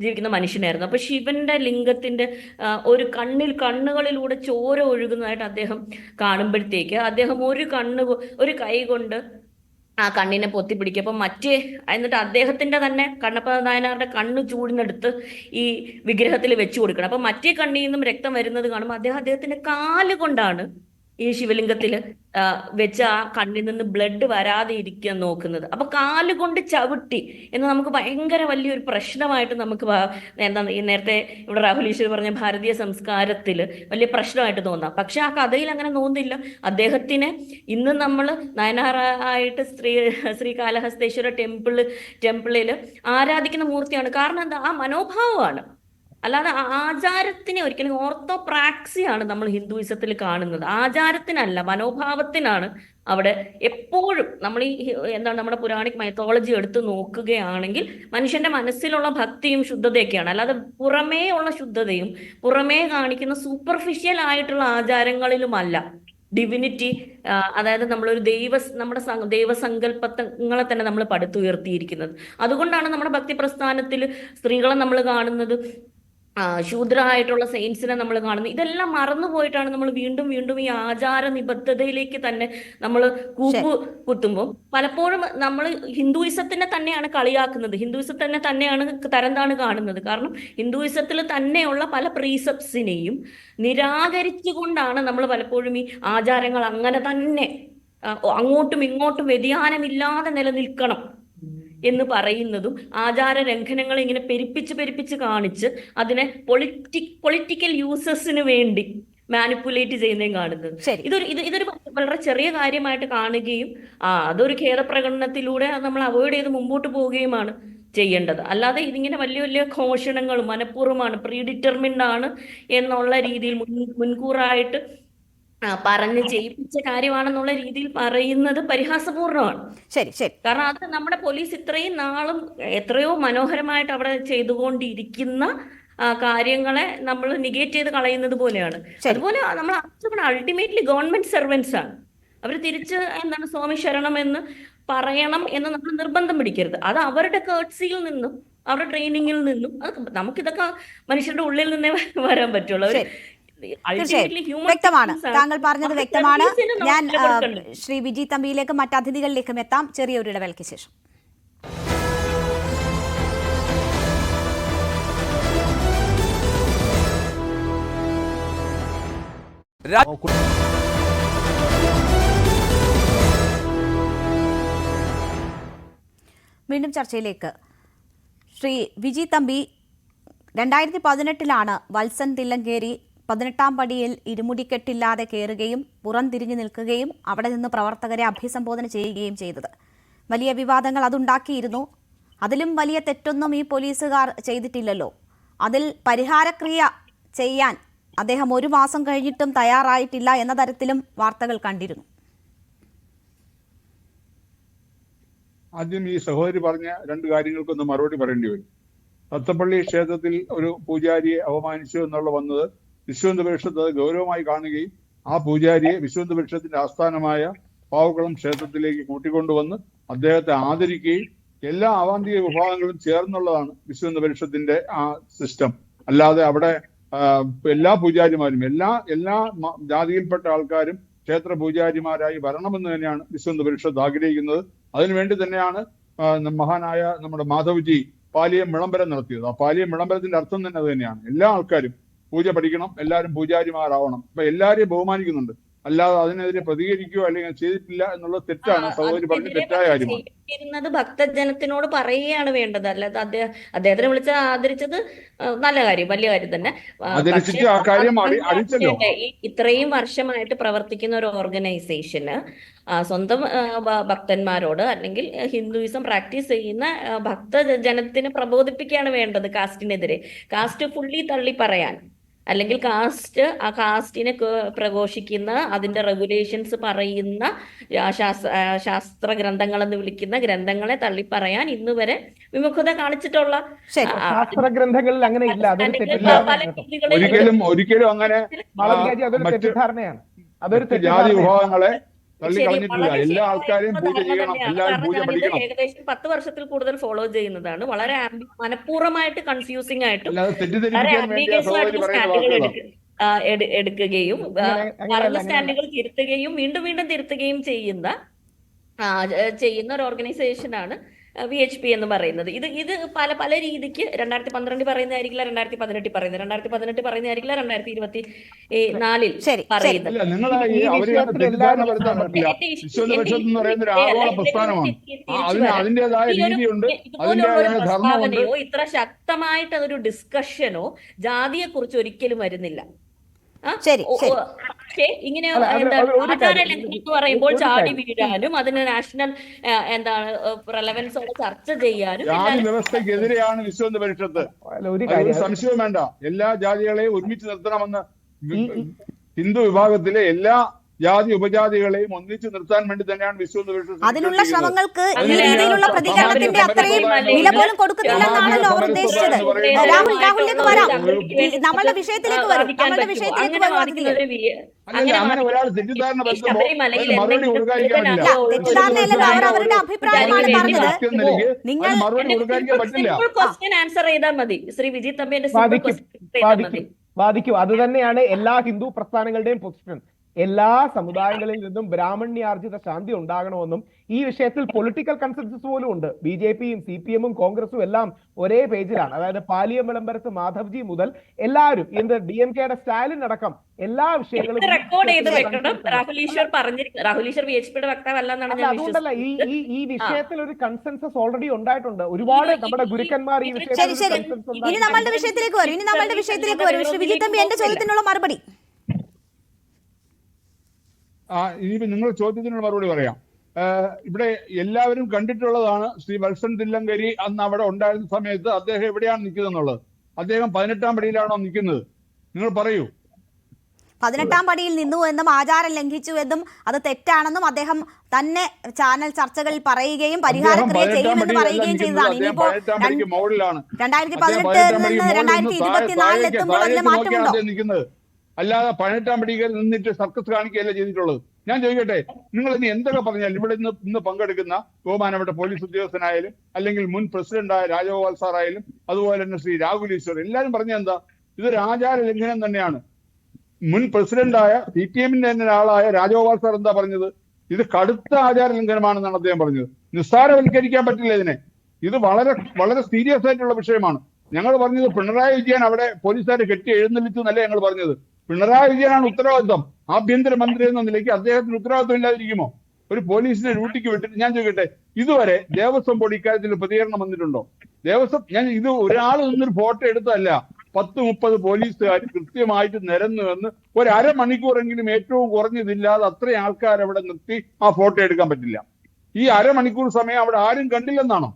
ജീവിക്കുന്ന മനുഷ്യനായിരുന്നു. അപ്പൊ ശിവന്റെ ലിംഗത്തിന്റെ കണ്ണുകളിലൂടെ ചോര ഒഴുകുന്നതായിട്ട് അദ്ദേഹം കാണുമ്പോഴത്തേക്ക് അദ്ദേഹം ഒരു കൈ കൊണ്ട് ആ കണ്ണിനെ പൊത്തിപ്പിടിക്കും. അപ്പം എന്നിട്ട് അദ്ദേഹത്തിന്റെ തന്നെ കണ്ണപ്പ നായനാരുടെ കണ്ണ് ചൂടിനെടുത്ത് ഈ വിഗ്രഹത്തിൽ വെച്ചു കൊടുക്കണം. അപ്പൊ മറ്റേ കണ്ണിൽ നിന്നും രക്തം വരുന്നത് കാണുമ്പോൾ അദ്ദേഹത്തിന്റെ കാല് കൊണ്ടാണ് ഈ ശിവലിംഗത്തിൽ വെച്ച് ആ കണ്ണിൽ നിന്ന് ബ്ലഡ് വരാതെ ഇരിക്കാൻ നോക്കുന്നത്. അപ്പൊ കാലുകൊണ്ട് ചവിട്ടി എന്ന് നമുക്ക് ഭയങ്കര വലിയൊരു പ്രശ്നമായിട്ട് നമുക്ക് എന്താ ഈ നേരത്തെ ഇവിടെ രാഹുൽ ഈശ്വർ പറഞ്ഞ ഭാരതീയ സംസ്കാരത്തിൽ വലിയ പ്രശ്നമായിട്ട് തോന്നാം. പക്ഷെ ആ കഥയിൽ അങ്ങനെ തോന്നുന്നില്ല. അദ്ദേഹത്തിനെ ഇന്ന് നമ്മൾ നയനാറായിട്ട് ശ്രീകാലഹസ്തേശ്വര ടെമ്പിളിൽ ആരാധിക്കുന്ന മൂർത്തിയാണ്. കാരണം എന്താ, ആ മനോഭാവമാണ്. അല്ലാതെ ആചാരത്തിനെ ഒരിക്കലും ഓർത്തോപ്രാക്സിയാണ് നമ്മൾ ഹിന്ദുയിസത്തിൽ കാണുന്നത്. ആചാരത്തിനല്ല, മനോഭാവത്തിനാണ് അവിടെ എപ്പോഴും. നമ്മൾ ഈ എന്താണ് നമ്മുടെ പുരാണിക് മൈത്തോളജി എടുത്ത് നോക്കുകയാണെങ്കിൽ മനുഷ്യന്റെ മനസ്സിലുള്ള ഭക്തിയും ശുദ്ധതയൊക്കെയാണ്. അല്ലാതെ പുറമേ ഉള്ള ശുദ്ധതയും പുറമേ കാണിക്കുന്ന സൂപ്പർഫിഷ്യൽ ആയിട്ടുള്ള ആചാരങ്ങളിലുമല്ല ഡിവിനിറ്റി. അതായത് നമ്മളൊരു നമ്മുടെ ദൈവസങ്കല്പങ്ങളെ തന്നെ നമ്മൾ പടുത്തുയർത്തിയിരിക്കുന്നത്. അതുകൊണ്ടാണ് നമ്മുടെ ഭക്തി പ്രസ്ഥാനത്തിൽ സ്ത്രീകളെ നമ്മൾ കാണുന്നത്, ശൂദ്രമായിട്ടുള്ള സെയിൻസിനെ നമ്മൾ കാണുന്നത്. ഇതെല്ലാം മറന്നുപോയിട്ടാണ് നമ്മൾ വീണ്ടും വീണ്ടും ഈ ആചാര നിബദ്ധതയിലേക്ക് തന്നെ നമ്മൾ കൂപ്പ് കുത്തുമ്പോൾ പലപ്പോഴും നമ്മൾ ഹിന്ദുയിസത്തിനെ തന്നെയാണ് കളിയാക്കുന്നത്, ഹിന്ദുയിസത്തിനെ തന്നെയാണ് തരംതാണ് കാണുന്നത്. കാരണം ഹിന്ദുയിസത്തിൽ തന്നെയുള്ള പല പ്രീസെപ്റ്റ്സിനെയും നിരാകരിച്ചുകൊണ്ടാണ് നമ്മൾ പലപ്പോഴും ഈ ആചാരങ്ങൾ അങ്ങനെ തന്നെ അങ്ങോട്ടും ഇങ്ങോട്ടും വ്യതിയാനമില്ലാതെ നിലനിൽക്കണം എന്ന് പറയുന്നതും ആചാര ലംഘനങ്ങളെ ഇങ്ങനെ പെരുപ്പിച്ച് കാണിച്ച് അതിനെ പൊളിറ്റിക്കൽ യൂസസിന് വേണ്ടി മാനിപ്പുലേറ്റ് ചെയ്യുന്നതും കാണുന്നത്. ഇതൊരു വളരെ ചെറിയ കാര്യമായിട്ട് കാണുകയും അതൊരു ഖേദപ്രകടനത്തിലൂടെ നമ്മൾ അവോയ്ഡ് ചെയ്ത് മുമ്പോട്ട് പോവുകയുമാണ് ചെയ്യേണ്ടത്. അല്ലാതെ ഇതിങ്ങനെ വലിയ വലിയ ഘോഷണങ്ങളും മനഃപൂർവ്വമാണ്, പ്രീഡിറ്റർമിൻഡ് ആണ് എന്നുള്ള രീതിയിൽ മുൻകൂറായിട്ട് പറഞ്ഞ് ചെയ്യിപ്പിച്ച കാര്യമാണെന്നുള്ള രീതിയിൽ പറയുന്നത് പരിഹാസപൂർണമാണ്. ശരി ശരി. കാരണം അത് നമ്മുടെ പോലീസ് ഇത്രയും നാളും എത്രയോ മനോഹരമായിട്ട് അവിടെ ചെയ്തുകൊണ്ടിരിക്കുന്ന കാര്യങ്ങളെ നമ്മൾ നിഗേറ്റ് ചെയ്ത് കളയുന്നത് പോലെയാണ്. അതുപോലെ നമ്മൾ അൾട്ടിമേറ്റ്ലി ഗവൺമെന്റ് സെർവൻസ് ആണ്. അവർ തിരിച്ച് എന്താണ് സ്വാമി ശരണം എന്ന് പറയണം എന്ന് നമ്മൾ നിർബന്ധം പിടിക്കരുത്. അത് അവരുടെ കേർട്സിയിൽ നിന്നും അവരുടെ ട്രെയിനിങ്ങിൽ നിന്നും നമുക്കിതൊക്കെ മനുഷ്യരുടെ ഉള്ളിൽ നിന്നേ വരാൻ പറ്റുള്ളൂ. വ്യക്തമാണ്, താങ്കൾ പറഞ്ഞത് വ്യക്തമാണ്. ഞാൻ ശ്രീ വിജി തമ്പിയിലേക്കും മറ്റ് അതിഥികളിലേക്കും എത്താം ചെറിയൊരു ഇടവേളയ്ക്ക് ശേഷം. വീണ്ടും ചർച്ചയിലേക്ക്. ശ്രീ വിജി തമ്പി, 2018 വത്സൻ തില്ലങ്കേരി 18ാം പടിയിൽ ഇരുമുടിക്കെട്ടില്ലാതെ കയറുകയും പുറംതിരിഞ്ഞു നിൽക്കുകയും അവിടെ നിന്ന് പ്രവർത്തകരെ അഭിസംബോധന ചെയ്യുകയും ചെയ്തത്. വലിയ വിവാദങ്ങൾ അതുണ്ടാക്കിയിരുന്നു. അതിലും വലിയ തെറ്റൊന്നും ഈ പോലീസുകാർ ചെയ്തിട്ടില്ലല്ലോ. അതിൽ പരിഹാരക്രിയ ചെയ്യാൻ അദ്ദേഹം 1 മാസം കഴിഞ്ഞിട്ടും തയ്യാറായിട്ടില്ല എന്ന തരത്തിലും വാർത്തകൾ കണ്ടിരുന്നു. ആദ്യം ഈ സഹോദരി പറഞ്ഞ 2 കാര്യങ്ങൾക്കൊന്ന് മറുപടി പറയേണ്ടി വരും. തത്തപ്പള്ളി ക്ഷേത്രത്തിൽ ഒരു പൂജാരിയെ അപമാനിച്ചു എന്നുള്ള വന്നത് വിശ്വഹിന്ദു പരിഷത്ത് ഗൗരവമായി കാണുകയും ആ പൂജാരിയെ വിശ്വഹിന്ദു പരിഷത്തിന്റെ ആസ്ഥാനമായ പാവക്കുളം ക്ഷേത്രത്തിലേക്ക് കൂട്ടിക്കൊണ്ടുവന്ന് അദ്ദേഹത്തെ ആദരിക്കുകയും എല്ലാ അവാന്തിക വിഭാഗങ്ങളും ചേർന്നുള്ളതാണ് വിശ്വഹിന്ദു പരിഷത്തിന്റെ ആ സിസ്റ്റം. അല്ലാതെ അവിടെ എല്ലാ പൂജാരിമാരും എല്ലാ ജാതിയിൽപ്പെട്ട ആൾക്കാരും ക്ഷേത്ര പൂജാരിമാരായി വരണമെന്ന് തന്നെയാണ് വിശ്വഹിന്ദു പരിഷത്ത് ആഗ്രഹിക്കുന്നത്. അതിനുവേണ്ടി തന്നെയാണ് മഹാനായ നമ്മുടെ മാധവ്ജി പാലിയം വിളംബരം നടത്തിയത്. ആ പാലിയം വിളംബരത്തിന്റെ അർത്ഥം തന്നെ അത് തന്നെയാണ്. എല്ലാ ആൾക്കാരും പൂജ പഠിക്കണം, എല്ലാവരും പൂജാരിമാരാവണം. അപ്പൊ എല്ലാവരെയും ബഹുമാനിക്കുന്നുണ്ട്. അല്ലാതെ അതിനെതിരെ പ്രതികരിക്കുകയോ അല്ലെങ്കിൽ ചെയ്തിട്ടില്ല എന്നുള്ളത് തെറ്റാണ്. സഹോദരി പറഞ്ഞ തെറ്റായ കാര്യമാണ്. ഭക്തജനത്തിനോട് പറയുകയാണ് വേണ്ടത്. അല്ലാതെ അദ്ദേഹത്തിനെ വിളിച്ച് ആദരിച്ചത് നല്ല കാര്യം, വലിയ കാര്യം തന്നെ. ആദരിച്ചിട്ട് ആ കാര്യം അറിയിച്ചല്ലോ. ഇത്രയും വർഷമായിട്ട് പ്രവർത്തിക്കുന്ന ഒരു ഓർഗനൈസേഷന് സ്വന്തം ഭക്തന്മാരോട് അല്ലെങ്കിൽ ഹിന്ദുയിസം പ്രാക്ടീസ് ചെയ്യുന്ന ഭക്തജനത്തിനെ പ്രബോധിപ്പിക്കുകയാണ് വേണ്ടത് കാസ്റ്റിനെതിരെ. കാസ്റ്റ് ഫുള്ളി തള്ളി പറയാൻ അല്ലെങ്കിൽ ആ കാസ്റ്റിനെ പ്രഘോഷിക്കുന്ന അതിന്റെ റെഗുലേഷൻസ് പറയുന്ന ശാസ്ത്ര ഗ്രന്ഥങ്ങൾ എന്ന് വിളിക്കുന്ന ഗ്രന്ഥങ്ങളെ തള്ളിപ്പറയാൻ ഇന്ന് വരെ വിമുഖത കാണിച്ചിട്ടുള്ള ശാസ്ത്ര ഗ്രന്ഥങ്ങളിൽ അങ്ങനെ ഇല്ല. ഒരിക്കലും അങ്ങനെ തെറ്റിദ്ധാരണയാണ്. അതൊരു ജാതി വിഭാഗങ്ങളെ തള്ളിക്കളഞ്ഞിട്ടില്ല. എല്ലാ ആൾക്കാരെയും പൂജ ചെയ്യണം, എല്ലാവരും പൂജ പഠിക്കണം. ഏകദേശം 10 വർഷത്തിൽ കൂടുതൽ ഫോളോ ചെയ്യുന്നതാണ്. വളരെ മനഃപൂർവ്വമായിട്ട് കൺഫ്യൂസിംഗ് ആയിട്ട് എടുക്കുകയും പറഞ്ഞ സ്റ്റാൻഡുകൾ തിരുത്തുകയും വീണ്ടും തിരുത്തുകയും ചെയ്യുന്ന ഒരു ഓർഗനൈസേഷനാണ് VHP എന്ന് പറയുന്നത്. ഇത് പല പല രീതിക്ക് 2012 പറയുന്നതായിരിക്കില്ല 2018 പറയുന്നത്, 2018 പറയുന്നതായിരിക്കില്ല 2024 ശരി, പറയുന്നത്. അല്ല, നിങ്ങൾ അവര് തെറ്റിദ്ധാരണ വരുത്താൻ പറ്റില്ല. വിശ്വപരിഷത്ത് എന്ന് പറയുന്ന ഒരു ആഗോള പ്രസ്ഥാനമാണ്. അതിന്റേതായ രീതിയുണ്ട്, അതിന്റേതായ ധർമ്മമുണ്ട്. പ്രസ്താവനയോ ഇത്ര ശക്തമായിട്ട് അതൊരു ഡിസ്കഷനോ ജാതിയെ കുറിച്ച് ഒരിക്കലും വരുന്നില്ല. ശരി, ശരി. പക്ഷേ ഇങ്ങനെ ആചാര ലംഘനം എന്ന് പറയുമ്പോൾ ചാടി വീഴാനും അതിന് നാഷണൽ റെലവൻസോടെ ചർച്ച ചെയ്യാനും ജാതി വ്യവസ്ഥയ്ക്കെതിരെയാണ് വിശ്വപരിഷത്ത്. ഒരു സംശയവും വേണ്ട. എല്ലാ ജാതികളെയും ഒരുമിച്ച് നിർത്തണമെന്ന് ഹിന്ദു വിഭാഗത്തിലെ എല്ലാ ജാതി ഉപജാതികളെയും ഒന്നിച്ചു നിർത്താൻ വേണ്ടി തന്നെയാണ് വിശ്വപരിഷത്ത്. അതിനുള്ള ശ്രമങ്ങൾക്ക് ഈ രീതിയിലുള്ള പ്രതികരണത്തിന്റെ അത്രയും വില പോലും കൊടുക്കുന്നില്ലെന്നാണല്ലോ അവർ ഉദ്ദേശിച്ചത്. രാഹുലിലേക്ക് വരാം, നമ്മളുടെ വിഷയത്തിലേക്ക് വരും. അങ്ങനെ ഒരാൾ തെറ്റിദ്ധാരണ മറുപടി കൊടുക്കാതിരിക്കാനില്ല. തെറ്റിദ്ധാരണയല്ലല്ലോ, അവർ അവരുടെ അഭിപ്രായമാണ് പറഞ്ഞത്. നിങ്ങൾ മറുപടി കൊടുക്കാതിരിക്കാൻ പറ്റില്ല. ആൻസർ ചെയ്താൽ മതി. ശ്രീ വിജിത് തമ്പിന്റെ ബാധിക്കും. അത് തന്നെയാണ് എല്ലാ ഹിന്ദു പ്രസ്ഥാനങ്ങളുടെയും പൊസിഷൻ. എല്ലാ സമുദായങ്ങളിൽ നിന്നും ബ്രാഹ്മണ്യാർജിത ശാന്തി ഉണ്ടാകണമെന്നും ഈ വിഷയത്തിൽ പൊളിറ്റിക്കൽ കൺസെൻസസ് പോലും ഉണ്ട്. BJPയും CPM-ഉം കോൺഗ്രസും എല്ലാം ഒരേ പേജിലാണ്. അതായത് പാലിയം വിളംബരത്ത് മാധവ്ജി മുതൽ എല്ലാവരും DMK-യുടെ സ്റ്റാലിൻ അടക്കം എല്ലാ വിഷയങ്ങളും റെക്കോർഡ് ചെയ്ത് വെക്കണം. രാഹുൽ ഈശ്വർ VHPയുടെ വക്താവല്ലെന്നാണ് ഞാൻ അതുകൊണ്ടല്ല ഈ വിഷയത്തിൽ ഒരു കൺസെൻസസ് ഓൾറെഡി ഉണ്ടായിട്ടുണ്ട്. ഒരുപാട് നമ്മുടെ ഗുരുക്കന്മാർ ഈ വിഷയത്തിൽ ഇനി നമ്മളുടെ വിഷയത്തിലേക്ക് വരും. ശ്രീ വിജിത് തമ്പി, എന്റെ ചോദ്യത്തിനുള്ള മറുപടി. ഇനിയിപ്പോ നിങ്ങളുടെ ചോദ്യത്തിനുള്ള മറുപടി പറയാം. ഇവിടെ എല്ലാവരും കണ്ടിട്ടുള്ളതാണ് ശ്രീ വത്സൻ തില്ലങ്കരി അന്ന് അവിടെ ഉണ്ടായിരുന്ന സമയത്ത് അദ്ദേഹം എവിടെയാണ് നിൽക്കുന്നത് എന്നുള്ളത്. അദ്ദേഹം 18ാം പടിയിലാണോ നിൽക്കുന്നത്? നിങ്ങൾ പറയൂ. 18ാം പടിയിൽ നിന്നു എന്നും ആചാരം ലംഘിച്ചു എന്നും അത് തെറ്റാണെന്നും അദ്ദേഹം തന്നെ ചാനൽ ചർച്ചകളിൽ പറയുകയും പരിഹാരക്രിയ ചെയ്യുമെന്ന് പറയുകയും ചെയ്തതാണ്. ഇനിയിപ്പോ 2018 നിന്ന് 2024 എത്തുമ്പോൾ അതിന് മാറ്റമുണ്ടോ? അല്ലാതെ 18ാം പടിയിൽ നിന്നിട്ട് സർക്കസ് കാണിക്കുകയല്ല ചെയ്തിട്ടുള്ളത്. ഞാൻ ചോദിക്കട്ടെ, നിങ്ങൾ ഇനി എന്തൊക്കെ പറഞ്ഞാലും ഇവിടെ ഇന്ന് പങ്കെടുക്കുന്ന ബഹുമാനപ്പെട്ട പോലീസ് ഉദ്യോഗസ്ഥനായാലും അല്ലെങ്കിൽ മുൻ പ്രസിഡന്റായ രാജഗോപാൽ സാറായാലും അതുപോലെ തന്നെ ശ്രീ രാഹുൽ ഈശ്വർ എല്ലാവരും പറഞ്ഞ എന്താ, ഇതൊരു ആചാര ലംഘനം തന്നെയാണ്. മുൻ പ്രസിഡന്റായ CPM-ന്റെ തന്നെ ആളായ രാജഗോപാൽ സാർ എന്താ പറഞ്ഞത്? ഇത് കടുത്ത ആചാര ലംഘനമാണെന്നാണ് അദ്ദേഹം പറഞ്ഞത്. നിസ്സാരവൽക്കരിക്കാൻ പറ്റില്ല ഇതിനെ. ഇത് വളരെ വളരെ സീരിയസ് ആയിട്ടുള്ള വിഷയമാണ്. ഞങ്ങൾ പറഞ്ഞത് പിണറായി വിജയൻ അവിടെ പോലീസുകാരെ കെട്ടി എഴുന്നള്ളിച്ചു എന്നല്ല ഞങ്ങൾ പറഞ്ഞത്. പിണറായി വിജയനാണ് ഉത്തരവാദിത്വം. ആഭ്യന്തരമന്ത്രി എന്ന നിലയ്ക്ക് അദ്ദേഹത്തിന് ഉത്തരവാദിത്വം ഇല്ലാതിരിക്കുമോ? ഒരു പോലീസിനെ ഡ്യൂട്ടിക്ക് വിട്ടിട്ട് ഞാൻ ചോദിക്കട്ടെ, ഇതുവരെ ദേവസ്വം ബോർഡ് ഇക്കാര്യത്തിൽ പ്രതികരണം വന്നിട്ടുണ്ടോ? ഇത് ഒരാൾ നിന്നൊരു ഫോട്ടോ എടുത്തതല്ല. 10-30 പോലീസുകാർ കൃത്യമായിട്ട് നിരന്നു വന്ന് ഒരു അരമണിക്കൂറെങ്കിലും ഏറ്റവും കുറഞ്ഞതില്ലാതെ അത്രയും ആൾക്കാർ അവിടെ നിർത്തി ആ ഫോട്ടോ എടുക്കാൻ പറ്റില്ല. ഈ അരമണിക്കൂർ സമയം അവിടെ ആരും കണ്ടില്ലെന്നാണോ?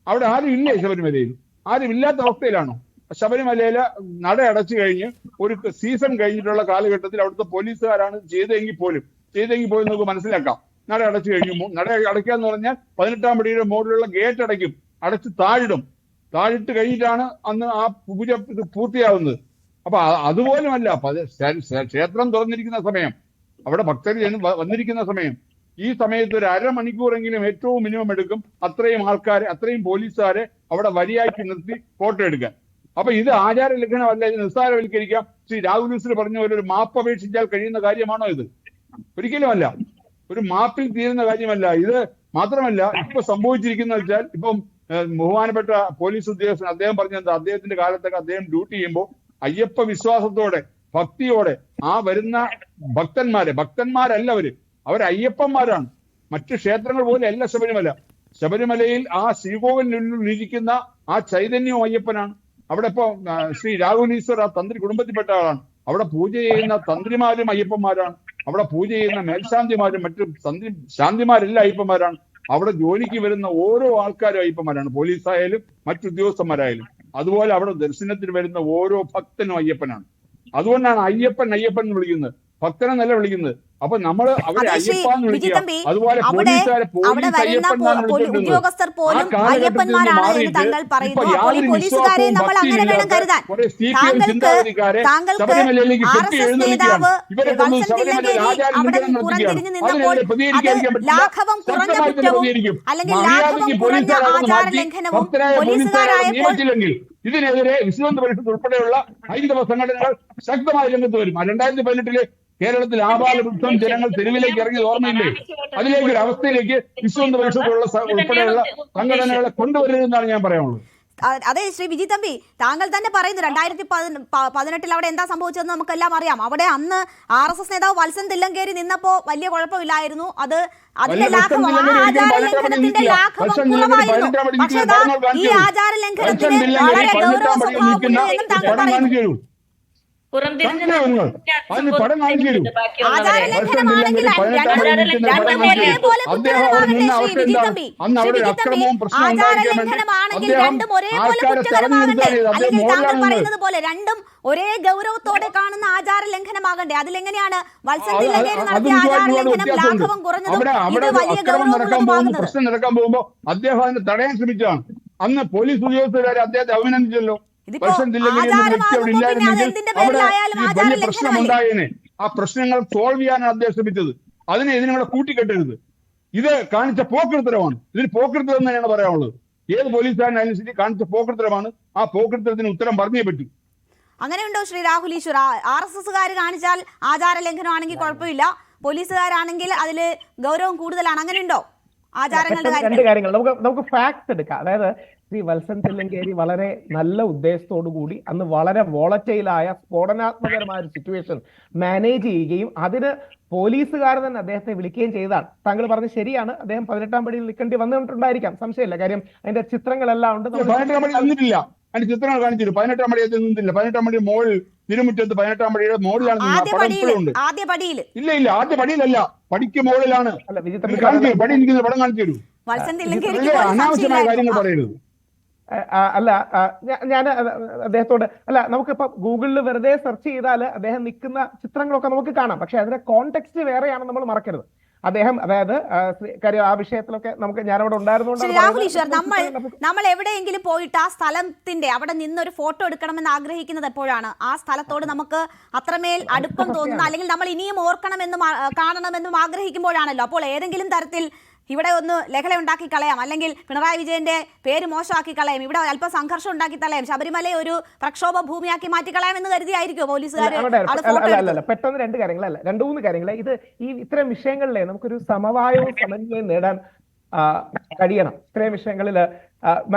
അവിടെ ആരും ഇല്ലേ? ശബരിമലയിൽ ആരും ഇല്ലാത്ത അവസ്ഥയിലാണോ? ശബരിമലയിലെ നട അടച്ചു കഴിഞ്ഞ് ഒരു സീസൺ കഴിഞ്ഞിട്ടുള്ള കാലഘട്ടത്തിൽ അവിടുത്തെ പോലീസുകാരാണ് ചെയ്തെങ്കിൽ പോലും നമുക്ക് മനസ്സിലാക്കാം. നട അടച്ചു കഴിഞ്ഞു. നട അടയ്ക്കുക എന്ന് പറഞ്ഞാൽ 18ാം പടിയുടെ മുകളിലുള്ള ഗേറ്റ് അടയ്ക്കും, അടച്ച് താഴിട്ട് കഴിഞ്ഞിട്ടാണ് അന്ന് ആ പൂജ പൂർത്തിയാവുന്നത്. അപ്പൊ അതുപോലുമല്ല ക്ഷേത്രം തുറന്നിരിക്കുന്ന സമയം, അവിടെ ഭക്തർ വന്നിരിക്കുന്ന സമയം, ഈ സമയത്ത് ഒരു അരമണിക്കൂറെങ്കിലും ഏറ്റവും മിനിമം എടുക്കും അത്രയും ആൾക്കാരെ, അത്രയും പോലീസുകാരെ അവിടെ വരിയാക്കി നിർത്തി ഫോട്ടോ എടുക്കാൻ. അപ്പൊ ഇത് ആചാര ലംഘനമല്ല, ഇത് നിസ്സാരവൽക്കരിക്കാം. ശ്രീ രാഹുൽ ഈശ്വർ പറഞ്ഞ പോലെ ഒരു മാപ്പ് അപേക്ഷിച്ചാൽ കഴിയുന്ന കാര്യമാണോ ഇത്? ഒരിക്കലുമല്ല. ഒരു മാപ്പിൽ തീരുന്ന കാര്യമല്ല ഇത്. മാത്രമല്ല ഇപ്പൊ സംഭവിച്ചിരിക്കുന്ന വെച്ചാൽ, ഇപ്പം ബഹുമാനപ്പെട്ട പോലീസ് ഉദ്യോഗസ്ഥൻ അദ്ദേഹം പറഞ്ഞെന്താ, അദ്ദേഹത്തിന്റെ കാലത്തൊക്കെ അദ്ദേഹം ഡ്യൂട്ടി ചെയ്യുമ്പോൾ അയ്യപ്പ വിശ്വാസത്തോടെ ഭക്തിയോടെ ആ വരുന്ന ഭക്തന്മാരല്ല അവർ അയ്യപ്പന്മാരാണ്. മറ്റു ക്ഷേത്രങ്ങൾ പോലെ അല്ല ശബരിമലയിൽ ആ ശ്രീകോവിലിനുള്ളിൽ ഇരിക്കുന്ന ആ ചൈതന്യവും അയ്യപ്പനാണ്. അവിടെ ഇപ്പൊ ശ്രീ രാഹുൽ ഈശ്വർ ആ തന്ത്രി കുടുംബത്തിൽപ്പെട്ട ആളാണ്. അവിടെ പൂജ ചെയ്യുന്ന തന്ത്രിമാരും അയ്യപ്പന്മാരാണ്. അവിടെ പൂജ ചെയ്യുന്ന മേൽശാന്തിമാരും മറ്റു ശാന്തിമാരെല്ലാം അയ്യപ്പന്മാരാണ്. അവിടെ ജോലിക്ക് വരുന്ന ഓരോ ആൾക്കാരും അയ്യപ്പന്മാരാണ്, പോലീസായാലും മറ്റുദ്യോഗസ്ഥന്മാരായാലും. അതുപോലെ അവിടെ ദർശനത്തിന് വരുന്ന ഓരോ ഭക്തനും അയ്യപ്പനാണ്. അതുകൊണ്ടാണ് അയ്യപ്പൻ എന്ന് വിളിക്കുന്നത്, ഭക്തനെന്നല്ല വിളിക്കുന്നത്. അപ്പൊ നമ്മള് അവരെ അയ്യപ്പാന്ന് വിളിക്കുക. അതുപോലെ പോലീസുകാരെ ഉദ്യോഗസ്ഥർ പോലും അയ്യപ്പന്മാരാണ് എന്ന് താങ്കൾ പറയുന്നു. പോലീസുകാരെ നമ്മൾ അങ്ങനെ വേണം കരുതാൻ. താങ്കൾക്ക് RSS നേതാവ് വത്സൻ തില്ലങ്കേരി അവിടെ പുറംതിരിഞ്ഞു നിന്നപ്പോൾ അത് ലാഘവം കുറഞ്ഞ കുറ്റവും അല്ലെങ്കിൽ ലാഘവം കുറഞ്ഞ ആചാര ലംഘനവും പോലീസുകാരായപ്പോൾ ഇതിനെതിരെ വിശ്വ ഹിന്ദു പരിഷത്ത് ഉൾപ്പെടെയുള്ള ഹൈന്ദവ സംഘടനകൾ ശക്തമായ രംഗത്ത് വരും. 2018 കേരളത്തിൽ ആപാലവൃദ്ധം ജനങ്ങൾ തെരുവിലേക്ക് ഇറങ്ങിയത് ഓർമ്മയില്ലേ? അതിലേക്ക് ഒരു അവസ്ഥയിലേക്ക് വിശ്വ ഹിന്ദു പരിഷത്തുള്ള ഉൾപ്പെടെയുള്ള സംഘടനകളെ കൊണ്ടുവരുന്നതെന്നാണ് ഞാൻ പറയാനുള്ളത്. അതെ ശ്രീ വിജി തമ്പി, താങ്കൾ തന്നെ പറയുന്നു 2018 അവിടെ എന്താ സംഭവിച്ചതെന്ന് നമുക്കെല്ലാം അറിയാം. അവിടെ അന്ന് RSS നേതാവ് വത്സൻ തില്ലങ്കേരി നിന്നപ്പോ വലിയ കുഴപ്പമില്ലായിരുന്നു. അതിന്റെ ലാഘവം, ആ ആചാര ലംഘനത്തിന്റെ ലാഘവം കുറവായിരുന്നു. പക്ഷേ ഈ ആചാര ലംഘനത്തിന് വളരെ ഗൗരവ സ്വഭാവമുണ്ട് എന്നും താങ്കൾ പറയുന്നു. ആചാര ലംഘനമാണെങ്കിൽ രണ്ടും ഒരേപോലെ കുറ്റകരമാകണ്ടേ? അല്ലെങ്കിൽ താങ്കൾ പറയുന്നത് പോലെ രണ്ടും ഒരേ ഗൗരവത്തോടെ കാണുന്ന ആചാര ലംഘനമാകണ്ടേ? അതിലെങ്ങനെയാണ് വത്സൻ തില്ലങ്കേരി നടത്തിയ ആചാര ലംഘനം ലാഘവം കുറഞ്ഞതും ഇത് വലിയ ഗൗരവമുള്ളതുമാകുന്നത്? പ്രശ്നം നടക്കാൻ പോകുമ്പോ അദ്ദേഹം അതിനെ തടയാൻ ശ്രമിച്ചതാണ്. അന്ന് പോലീസ് ഉദ്യോഗസ്ഥരെ അദ്ദേഹത്തെ അഭിനന്ദിച്ചല്ലോ. പ്രശ്നം ഉണ്ടായേനെ, ആ പ്രശ്നങ്ങൾ സോൾവ് ചെയ്യാനാണ് അദ്ദേഹം ശ്രമിച്ചത്. അതിനെ ഇതിനെ കൂട്ടിക്കെട്ടരുത്. ഇത് കാണിച്ച പോക്കൃത്തരമാണ്. ഇതിന് പോക്കൃത്തരം തന്നെയാണ് പറയാനുള്ളത്. ഏത് പോലീസുകാരനായാലും ശരി, കാണിച്ച പോക്കൃത്തരമാണ്. ആ പോക്കൃത്തരത്തിന് ഉത്തരം പറഞ്ഞേ പറ്റൂ. അങ്ങനെയുണ്ടോ ശ്രീ രാഹുൽ ഈശ്വർ? RSSകാർ കാണിച്ചാൽ ആചാര ലംഘനമാണെങ്കിൽ കുഴപ്പമില്ല, പോലീസുകാരാണെങ്കിൽ അതില് ഗൗരവം കൂടുതലാണ്, അങ്ങനെയുണ്ടോ ആചാരങ്ങളുടെ രണ്ട് കാര്യങ്ങൾ നമുക്ക് ഫാക്ട്സ് എടുക്കാം. അതായത് ശ്രീ വത്സൻ തില്ലങ്കേരി വളരെ നല്ല ഉദ്ദേശത്തോടു കൂടി അന്ന് വളരെ വോളറ്റൈലായ സ്ഫോടനാത്മകരമായ ഒരു സിറ്റുവേഷൻ മാനേജ് ചെയ്യുകയും അതിന് പോലീസുകാർ തന്നെ അദ്ദേഹത്തെ വിളിക്കുകയും ചെയ്തതാണ്. താങ്കൾ പറഞ്ഞത് ശരിയാണ്. അദ്ദേഹം 18-ാം പടിയിൽ നിൽക്കേണ്ടി വന്നിട്ടുണ്ടായിരിക്കാം, സംശയമില്ല. കാര്യം അതിന്റെ ചിത്രങ്ങളെല്ലാം ഉണ്ട്. 18-ാം പടി വന്നിട്ടില്ല, അതിന്റെ ചിത്രങ്ങൾ കാണിച്ചില്ല. 18-ാം പടി നിന്നില്ല. 18-ാം പടി മോളിൽ തിരുമുറ്റത്ത് 18-ാം പടിയുടെ മോളിലാണ്. ഇല്ല ഇല്ല, ആദ്യ പടിയിലല്ല, പടിക്ക് മോളിലാണ്. പടി നിൽക്കുന്ന പടം കാണിച്ചു തരൂ. അനാവശ്യമായ കാര്യങ്ങൾ പറയരുത്. അല്ല, ഞാൻ അദ്ദേഹത്തോട് നമുക്കിപ്പോ ഗൂഗിളിൽ വെറുതെ സെർച്ച് ചെയ്താൽ അദ്ദേഹം നിൽക്കുന്ന ചിത്രങ്ങളൊക്കെ നമുക്ക് കാണാം. പക്ഷെ അതിന്റെ കോണ്ടെക്സ്റ്റ് വേറെയാണ്, നമ്മൾ മറക്കരുത്. അദ്ദേഹം അതായത് കാര്യം ആ വിഷയത്തിലൊക്കെ നമുക്ക് ഞാനവിടെ ഉണ്ടായിരുന്നുകൊണ്ട് നമ്മൾ എവിടെയെങ്കിലും പോയിട്ട് ആ സ്ഥലത്തിന്റെ അവിടെ നിന്നൊരു ഫോട്ടോ എടുക്കണമെന്ന് ആഗ്രഹിക്കുന്നത് എപ്പോഴാണ്? ആ സ്ഥലത്തോട് നമുക്ക് അത്രമേൽ അടുപ്പം തോന്നുന്ന, അല്ലെങ്കിൽ നമ്മൾ ഇനിയും ഓർക്കണമെന്നും കാണണമെന്നും ആഗ്രഹിക്കുമ്പോഴാണല്ലോ. അപ്പോൾ ഏതെങ്കിലും തരത്തിൽ ഇവിടെ ഒന്ന് ലഹള ഉണ്ടാക്കി കളയാം, അല്ലെങ്കിൽ പിണറായി വിജയന്റെ പേര് മോശമാക്കി കളയാം, ഇവിടെ അല്പം സംഘർഷം ഉണ്ടാക്കി കളയാം, ശബരിമലയെ ഒരു പ്രക്ഷോഭ ഭൂമിയാക്കി മാറ്റിക്കളയാം എന്ന് കരുതിയായിരിക്കും പോലീസുകാർ? പെട്ടെന്ന് രണ്ട് കാര്യങ്ങളല്ല, 2-3 കാര്യങ്ങളെ ഇത് ഇത്തരം വിഷയങ്ങളിലെ നമുക്കൊരു സമവായവും സമന്വയം നേടാൻ കഴിയണം. ഇത്രയും വിഷയങ്ങളിൽ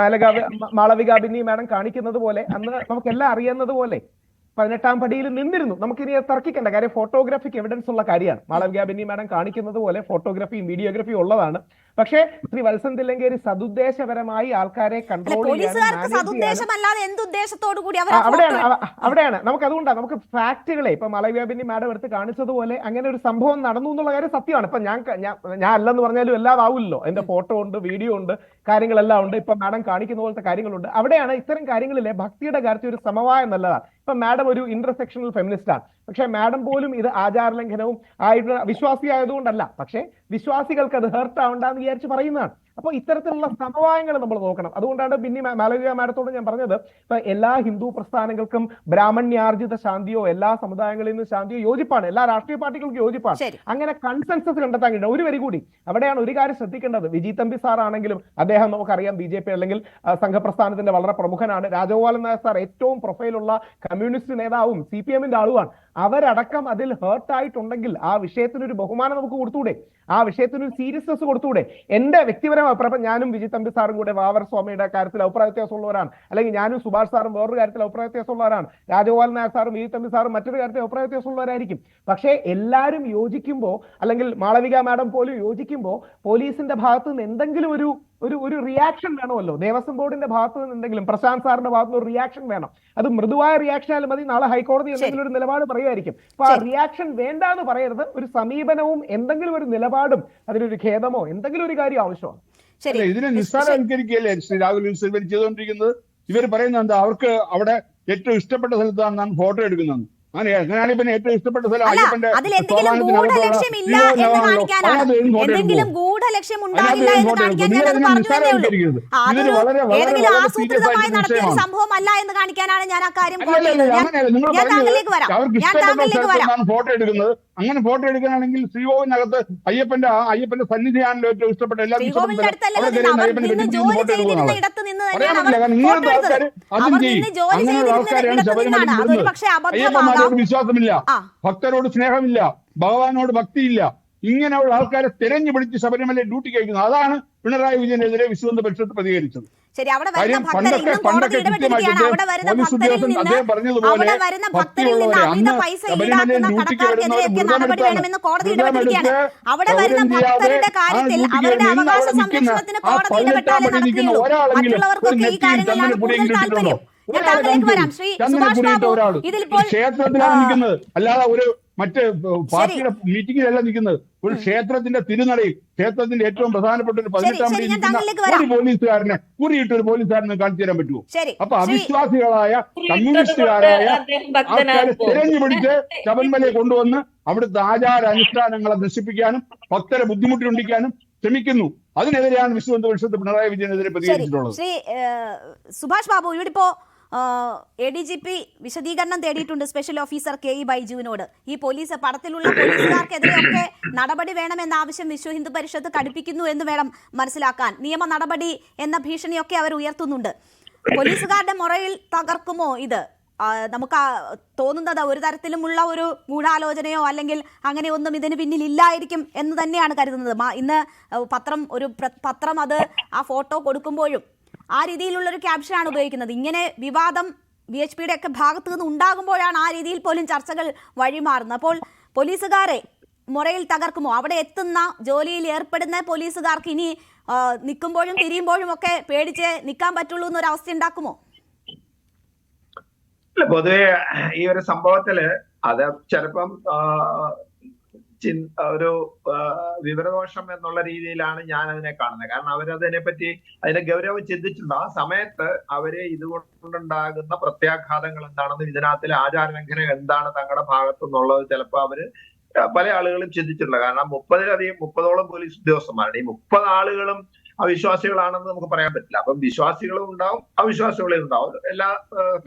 മാളവിക ബിന്നി മാഡം കാണിക്കുന്നത് പോലെ അന്ന് നമുക്കെല്ലാം അറിയുന്നത് പോലെ 18-ാം പടിയിൽ നിന്നിരുന്നു. നമുക്കിനി തർക്കിക്കേണ്ട കാര്യം ഫോട്ടോഗ്രാഫിക് എവിഡൻസ് ഉള്ള കാര്യമാണ്. മാളവിക ബിന്നി മാഡം കാണിക്കുന്നത് പോലെ ഫോട്ടോഗ്രാഫിയും വീഡിയോഗ്രാഫിയും ഉള്ളതാണ്. പക്ഷേ ശ്രീ വത്സൻ തില്ലങ്കേരി സതുദ്ദേശപരമായി ആൾക്കാരെ കൺട്രോൾ അവിടെയാണ് നമുക്ക് അതുകൊണ്ടാണ് നമുക്ക് ഫാക്ടുകളെ ഇപ്പൊ മാളവിക ബിന്നി മാഡം എടുത്ത് കാണിച്ചതുപോലെ അങ്ങനെ ഒരു സംഭവം നടന്നു എന്നുള്ള കാര്യം സത്യമാണ്. ഇപ്പൊ ഞാൻ അല്ലെന്ന് പറഞ്ഞാലും എല്ലാതാവില്ലല്ലോ. എന്റെ ഫോട്ടോ ഉണ്ട്, വീഡിയോ ഉണ്ട്, കാര്യങ്ങളെല്ലാം ഉണ്ട്. ഇപ്പൊ മാഡം കാണിക്കുന്ന പോലത്തെ കാര്യങ്ങളുണ്ട്. അവിടെയാണ് ഇത്തരം കാര്യങ്ങളിലെ ഭക്തിയുടെ കാര്യത്തിൽ ഒരു സമവായം നല്ലതാണ്. ഇപ്പൊ മാഡം ഒരു ഇന്റർസെക്ഷണൽ ഫെമിനിസ്റ്റ് ആണ്. പക്ഷെ മാഡം പോലും ഇത് ആചാരലംഘനവും ആയിട്ട് വിശ്വാസിയായതുകൊണ്ടല്ല, പക്ഷെ വിശ്വാസികൾക്ക് അത് ഹേർട്ട് ആവണ്ടെന്ന് വിചാരിച്ച് പറയുന്നതാണ്. അപ്പോൾ ഇത്തരത്തിലുള്ള സമവായങ്ങൾ നമ്മൾ നോക്കണം. അതുകൊണ്ടാണ് പിന്നെ മാളവിക മാഡത്തോട് ഞാൻ പറഞ്ഞത്, ഇപ്പൊ എല്ലാ ഹിന്ദു പ്രസ്ഥാനങ്ങൾക്കും ബ്രാഹ്മണ്യാർജിത ശാന്തിയോ എല്ലാ സമുദായങ്ങളിൽ നിന്നും ശാന്തിയോ യോജിപ്പാണ്, എല്ലാ രാഷ്ട്രീയ പാർട്ടികൾക്കും യോജിപ്പാണ്. അങ്ങനെ കൺസെൻസസ് കണ്ടെത്താൻ കഴിയും. ഒരു വരി കൂടി അവിടെയാണ് ഒരു കാര്യം ശ്രദ്ധിക്കേണ്ടത്. വിജി തമ്പി സാർ ആണെങ്കിലും അദ്ദേഹം നമുക്കറിയാം BJP അല്ലെങ്കിൽ സംഘപ്രസ്ഥാനത്തിന്റെ വളരെ പ്രമുഖനാണ്. രാജഗോപാലൻ നായർ സാർ ഏറ്റവും പ്രൊഫൈലുള്ള കമ്മ്യൂണിസ്റ്റ് നേതാവും CPM-ന്റെ ആളുമാണ്. അവരടക്കം അതിൽ ഹേർട്ട് ആയിട്ടുണ്ടെങ്കിൽ ആ വിഷയത്തിനൊരു ബഹുമാനം നമുക്ക് കൊടുത്തൂടെ? ആ വിഷയത്തിനൊരു സീരിയസ്നെസ് കൊടുത്തൂടെ? എന്റെ വ്യക്തിപരമായ അഭിപ്രായം, ഞാനും വിജി തമ്പി സാറും കൂടെ വാവർ സ്വാമിയുടെ കാര്യത്തിൽ അഭിപ്രായ വ്യത്യാസമുള്ളവരാണ്, അല്ലെങ്കിൽ ഞാനും സുഭാഷ് സാറും വേറൊരു കാര്യത്തിൽ അഭിപ്രായ വ്യത്യാസമുള്ളവരാണ്, രാജഗോപാലൻ നായർ സാറും വിജി തമ്പി സാറും മറ്റൊരു കാര്യത്തിൽ അഭിപ്രായ വ്യത്യാസമുള്ളവരായിരിക്കും. പക്ഷേ എല്ലാവരും യോജിക്കുമ്പോൾ, അല്ലെങ്കിൽ മാളവിക മാഡം പോലും യോജിക്കുമ്പോൾ പോലീസിന്റെ ഭാഗത്ത് നിന്ന് എന്തെങ്കിലും ഒരു റിയാക്ഷൻ വേണമല്ലോ. ദേവസ്വം ബോർഡിന്റെ ഭാഗത്ത് നിന്ന് എന്തെങ്കിലും, പ്രശാന്ത് സാറിന്റെ ഭാഗത്ത് നിന്ന് ഒരു റിയാക്ഷൻ വേണം. അത് മൃദുവായ റിയാക്ഷൻ ആയാലും മതി. നാളെ ഹൈക്കോടതി എന്തെങ്കിലും ഒരു നിലപാട് പറയുമായിരിക്കും. അപ്പൊ ആ റിയാക്ഷൻ വേണ്ട എന്ന് പറയരുത്. ഒരു സമീപനവും എന്തെങ്കിലും ഒരു നിലപാടും അതിനൊരു ഖേദമോ എന്തെങ്കിലും ഒരു കാര്യം ആവശ്യമാണ്. ഇതിനെ നിസ്സാരവൽക്കരിക്കുകയല്ലേ ശ്രീ രാഹുൽ ഈശ്വർ ചെയ്തുകൊണ്ടിരിക്കുന്നത്? ഇവർ പറയുന്നത് എന്താ, അവർക്ക് അവിടെ ഏറ്റവും ഇഷ്ടപ്പെട്ട സ്ഥലത്താണ് ഫോട്ടോ എടുക്കുന്നത്. അങ്ങനെയാണെങ്കിൽ പിന്നെ ഏറ്റവും ഇഷ്ടപ്പെട്ട സ്ഥലം എന്തെങ്കിലും ഗൂഢ ഗൂഢലക്ഷ്യം ഉണ്ടാകില്ല എന്ന് കാണിക്കാൻ ഞാൻ അത് പറഞ്ഞു എന്നേ ഉള്ളൂ. അതൊരു ഏതെങ്കിലും ആസൂത്രിതമായി നടത്തിയ ഒരു സംഭവം അല്ല എന്ന് കാണിക്കാനാണ് ഞാൻ ആ കാര്യം ഞാൻ താങ്കളിലേക്ക് വരാം. ഫോട്ടോ എടുക്കുന്നത് അങ്ങനെ ഫോട്ടോ എടുക്കാനാണെങ്കിൽ ശ്രീകോവിലിനകത്ത് അയ്യപ്പന്റെ സന്നിധിയാണല്ലോ ഏറ്റവും ഇഷ്ടപ്പെട്ട എല്ലാ അയ്യപ്പന്മാരോട് വിശ്വാസമില്ല, ഭക്തരോട് സ്നേഹമില്ല, ഭഗവാനോട് ഭക്തിയില്ല, ഇങ്ങനെയുള്ള ആൾക്കാരെ തെരഞ്ഞു പിടിച്ച് ശബരിമല ഡ്യൂട്ടിക്ക് അയക്കുന്നു. അതാണ് പിണറായി വിജയനെതിരെ വിശ്വ പരിഷത്ത് പ്രതികരിച്ചത്. ശരി, അവിടെ വരുന്ന ഭക്തരെ പോലീസ് ഉദ്യോഗസ്ഥൻ അദ്ദേഹം പറഞ്ഞതുപോലെ ഭക്തിയുള്ളവരെ അന്ന് ശബരിമലയിൽ ഡ്യൂട്ടിക്ക് വരുന്നവർ കോടതി ഇടപെട്ടിരിക്കുകയാണ്. അവിടെ വരുന്ന ഭക്തരുടെ കാര്യത്തിൽ അവരുടെ അവകാശ സംരക്ഷണത്തിന് കോടതി ഇടപെട്ടാലേ നടക്കുകയുള്ളൂ. മറ്റുള്ളവർക്കൊക്കെ ഈ കാര്യങ്ങളിലാണ് കൂടുതൽ താല്പര്യം. ഞാൻ താങ്കളിലേക്ക് വരാം. ശ്രീ സുഭാഷ് ബാബു, ഇതിലിപ്പോൾ ക്ഷേത്രത്തിലാണ് നിൽക്കുന്നത്, അല്ലാതെ ഒരു മറ്റ് പാർട്ടിയുടെ മീറ്റിംഗിലല്ല നിൽക്കുന്നത്. ഒരു ക്ഷേത്രത്തിന്റെ തിരുനടയിൽ ക്ഷേത്രത്തിന്റെ ഏറ്റവും പ്രധാനപ്പെട്ട ഒരു 18ാം പടി ഒരു പോലീസുകാരനെ കുറിയിട്ട് ഒരു പോലീസുകാരനെ കാണിച്ചു തരാൻ പറ്റുമോ? അപ്പൊ അവിശ്വാസികളായ കമ്മ്യൂണിസ്റ്റുകാരായ ആൾക്കാരെ തിരഞ്ഞു പിടിച്ച് ശബരിമലയെ കൊണ്ടുവന്ന് അവിടുത്തെ ആചാര അനുഷ്ഠാനങ്ങളെ നശിപ്പിക്കാനും ഭക്തരെ ബുദ്ധിമുട്ടിക്കൊണ്ടിരിക്കാനും ശ്രമിക്കുന്നു. അതിനെതിരെയാണ് വിശ്വ പരിഷത്ത് പിണറായി വിജയനെതിരെ പ്രതികരിച്ചിട്ടുള്ളത്. ശ്രീ സുഭാഷ് ബാബു, ഇവിടെ ഇപ്പോ ADGP വിശദീകരണം തേടിയിട്ടുണ്ട് സ്പെഷ്യൽ ഓഫീസർ KE ബൈജുവിനോട്. ഈ പോലീസ് പടത്തിലുള്ള പോലീസുകാർക്കെതിരെയൊക്കെ നടപടി വേണമെന്ന ആവശ്യം വിശ്വ ഹിന്ദു പരിഷത്ത് കടുപ്പിക്കുന്നു എന്ന് വേണം മനസ്സിലാക്കാൻ. നിയമ നടപടി എന്ന ഭീഷണിയൊക്കെ അവർ ഉയർത്തുന്നുണ്ട്. പോലീസുകാരുടെ മൊറയിൽ തകർക്കുമോ ഇത്? നമുക്ക് തോന്നുന്നത് ഒരു തരത്തിലുമുള്ള ഒരു ഗൂഢാലോചനയോ അല്ലെങ്കിൽ അങ്ങനെ ഒന്നും ഇതിന് പിന്നിൽ ഇല്ലായിരിക്കും എന്ന് തന്നെയാണ് കരുതുന്നത്. ഇന്ന് പത്രം അത് ആ ഫോട്ടോ കൊടുക്കുമ്പോഴും ആ രീതിയിലുള്ളൊരു ക്യാപ്ഷനാണ് ഉപയോഗിക്കുന്നത്. ഇങ്ങനെ വിവാദം VHPയുടെ ഒക്കെ ഭാഗത്തു നിന്ന് ഉണ്ടാകുമ്പോഴാണ് ആ രീതിയിൽ പോലും ചർച്ചകൾ വഴിമാറുന്നത്. അപ്പോൾ പോലീസുകാരെ മൊറയിൽ തകർക്കുമോ? അവിടെ എത്തുന്ന ജോലിയിൽ ഏർപ്പെടുന്ന പോലീസുകാർക്ക് ഇനി നിൽക്കുമ്പോഴും തിരിയുമ്പോഴും ഒക്കെ പേടിച്ച് നിൽക്കാൻ പറ്റുള്ളൂ എന്നൊരവസ്ഥ ഉണ്ടാക്കുമോ? പൊതുവെ ഈ ഒരു സംഭവത്തില് അത് ചിലപ്പം ഒരു വിവരദോഷം എന്നുള്ള രീതിയിലാണ് ഞാൻ അതിനെ കാണുന്നത്. കാരണം അവരതിനെ പറ്റി അതിന്റെ ഗൗരവം ചിന്തിച്ചിട്ടുണ്ട്. ആ സമയത്ത് അവര് ഇതുകൊണ്ടുണ്ടാകുന്ന പ്രത്യാഘാതങ്ങൾ എന്താണെന്നും ഇതിനകത്തിലെ ആചാര ലംഘനം എന്താണ് തങ്ങളുടെ ഭാഗത്തുനിന്നുള്ളത് ചിലപ്പോൾ അവര് പല ആളുകളും ചിന്തിച്ചിട്ടുണ്ട്. കാരണം 30ഓളം പോലീസ് ഉദ്യോഗസ്ഥന്മാരുടെ ഈ 30 ആളുകളും അവിശ്വാസികളാണെന്ന് നമുക്ക് പറയാൻ പറ്റില്ല. അപ്പം വിശ്വാസികളും ഉണ്ടാവും, അവിശ്വാസികളും ഉണ്ടാവും. എല്ലാ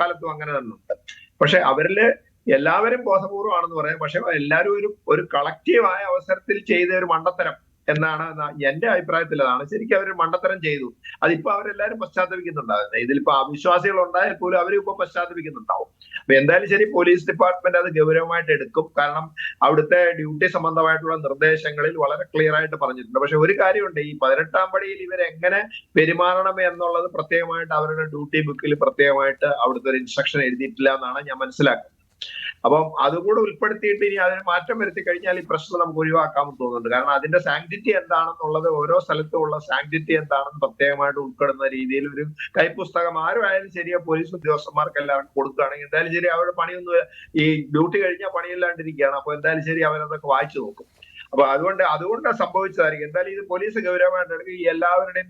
കാലത്തും അങ്ങനെ തന്നെ ഉണ്ട്. പക്ഷെ അവരില് എല്ലാവരും ബോധപൂർവമാണെന്ന് പറയാം. പക്ഷെ എല്ലാവരും ഒരു കളക്റ്റീവായ അവസരത്തിൽ ചെയ്ത ഒരു മണ്ടത്തരം എന്നാണ് എന്റെ അഭിപ്രായത്തിൽ. അതാണ് ശരിക്കും അവർ മണ്ടത്തരം ചെയ്തു. അതിപ്പോ അവരെല്ലാവരും പശ്ചാത്തപിക്കുന്നുണ്ടാകുന്നത്. ഇതിലിപ്പോ അവിശ്വാസികൾ ഉണ്ടായാൽ പോലും അവരും ഇപ്പൊ പശ്ചാത്തപിക്കുന്നുണ്ടാവും. അപ്പൊ എന്തായാലും ശരി, പോലീസ് ഡിപ്പാർട്ട്മെന്റ് അത് ഗൗരവമായിട്ട് എടുക്കും. കാരണം അവിടുത്തെ ഡ്യൂട്ടി സംബന്ധമായിട്ടുള്ള നിർദ്ദേശങ്ങളിൽ വളരെ ക്ലിയർ ആയിട്ട് പറഞ്ഞിട്ടുണ്ട്. പക്ഷെ ഒരു കാര്യമുണ്ട്, ഈ 18ാം പടിയിൽ ഇവരെങ്ങനെ പെരുമാറണം എന്നുള്ളത് പ്രത്യേകമായിട്ട് അവരുടെ ഡ്യൂട്ടി ബുക്കിൽ പ്രത്യേകമായിട്ട് അവിടുത്തെ ഒരു ഇൻസ്ട്രക്ഷൻ എഴുതിയിട്ടില്ല എന്നാണ് ഞാൻ മനസ്സിലാക്കുന്നത്. അപ്പം അതുകൂടെ ഉൾപ്പെടുത്തിയിട്ട് ഇനി അതിന് മാറ്റം വരുത്തി കഴിഞ്ഞാൽ ഈ പ്രശ്നം നമുക്ക് ഒഴിവാക്കാമെന്ന് തോന്നുന്നുണ്ട്. കാരണം അതിന്റെ സാങ്ക്ടിറ്റി എന്താണെന്നുള്ളത്, ഓരോ സ്ഥലത്തുമുള്ള സാങ്ക്ടിറ്റി എന്താണെന്ന് പ്രത്യേകമായിട്ട് ഉൾപ്പെടുന്ന രീതിയിൽ ഒരു കൈപ്പുസ്തകം ആരും ശരിയാ പോലീസ് ഉദ്യോഗസ്ഥന്മാർക്ക് എല്ലാവർക്കും കൊടുക്കുകയാണെങ്കിൽ എന്തായാലും ശരി അവരുടെ പണിയൊന്നും ഈ ഡ്യൂട്ടി കഴിഞ്ഞാൽ പണിയില്ലാണ്ടിരിക്കുകയാണ്. അപ്പൊ എന്തായാലും ശരി അവരതൊക്കെ വായിച്ചു നോക്കും. അപ്പൊ അതുകൊണ്ട് സംഭവിച്ചതായിരിക്കും. എന്തായാലും ഇത് പോലീസ് ഗൗരവമായിട്ട് ഈ എല്ലാവരുടെയും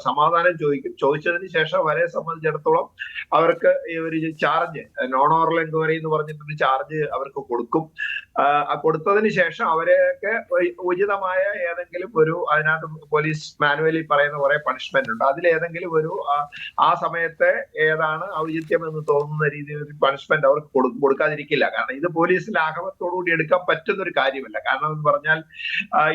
സമാധാനം ചോദിച്ചതിന് ശേഷം വരെ സംബന്ധിച്ചിടത്തോളം അവർക്ക് ഈ ഒരു ചാർജ്, നോൺ ഓറൽ എൻക്വയറി എന്ന് പറഞ്ഞിട്ടൊരു ചാർജ് അവർക്ക് കൊടുക്കും. കൊടുത്തതിന് ശേഷം അവരെയൊക്കെ ഉചിതമായ ഏതെങ്കിലും ഒരു, അതിനകത്ത് പോലീസ് മാനുവലിൽ പറയുന്ന കുറെ പണിഷ്മെന്റ് ഉണ്ട്, അതിലേതെങ്കിലും ഒരു ആ സമയത്തെ ഏതാണ് ഔചിത്യം എന്ന് തോന്നുന്ന രീതിയിൽ ഒരു പണിഷ്മെന്റ് അവർക്ക് കൊടുക്കാതിരിക്കില്ല. കാരണം ഇത് പോലീസ് ലാഘവത്തോടുകൂടി എടുക്കാൻ പറ്റുന്ന ഒരു കാര്യമല്ല. കാരണം എന്ന് പറഞ്ഞാൽ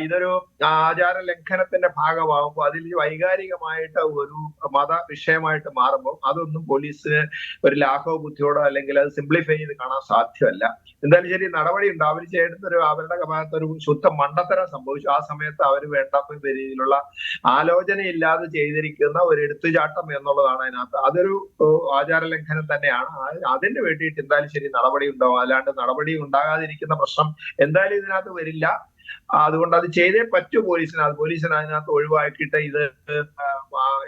ഇതൊരു ആചാര ലംഘനത്തിന്റെ ഭാഗമാകുമ്പോൾ അതിൽ വൈകാരികമായിട്ട് ഒരു മത വിഷയമായിട്ട് മാറുമ്പോൾ അതൊന്നും പോലീസിന് ഒരു ലാഘവ ബുദ്ധിയോടോ അല്ലെങ്കിൽ അത് സിംപ്ലിഫൈ ചെയ്ത് കാണാൻ സാധ്യമല്ല. എന്തായാലും ശരി, നടപടി ഉണ്ട്. അവർ ചെയ്യുന്നൊരു അവരുടെ ഭാഗത്തൊരു ശുദ്ധ മണ്ടത്തരം സംഭവിച്ചു. ആ സമയത്ത് അവർ വേണ്ടാത്ത രീതിയിലുള്ള ആലോചനയില്ലാതെ ചെയ്തിരിക്കുന്ന ഒരു എടുത്തുചാട്ടം എന്നുള്ളതാണ് അതിനകത്ത്. അതൊരു ആചാര ലംഘനം തന്നെയാണ്. അതിന് വേണ്ടിയിട്ട് എന്തായാലും ശരി നടപടി ഉണ്ടാവും. അല്ലാണ്ട് നടപടി ഉണ്ടാകാതിരിക്കുന്ന പ്രശ്നം എന്തായാലും ഇതിനകത്ത് വരില്ല. അതുകൊണ്ട് അത് ചെയ്തേ പറ്റൂ പോലീസിന്. അതിനകത്ത് ഒഴിവാക്കിയിട്ട് ഇത്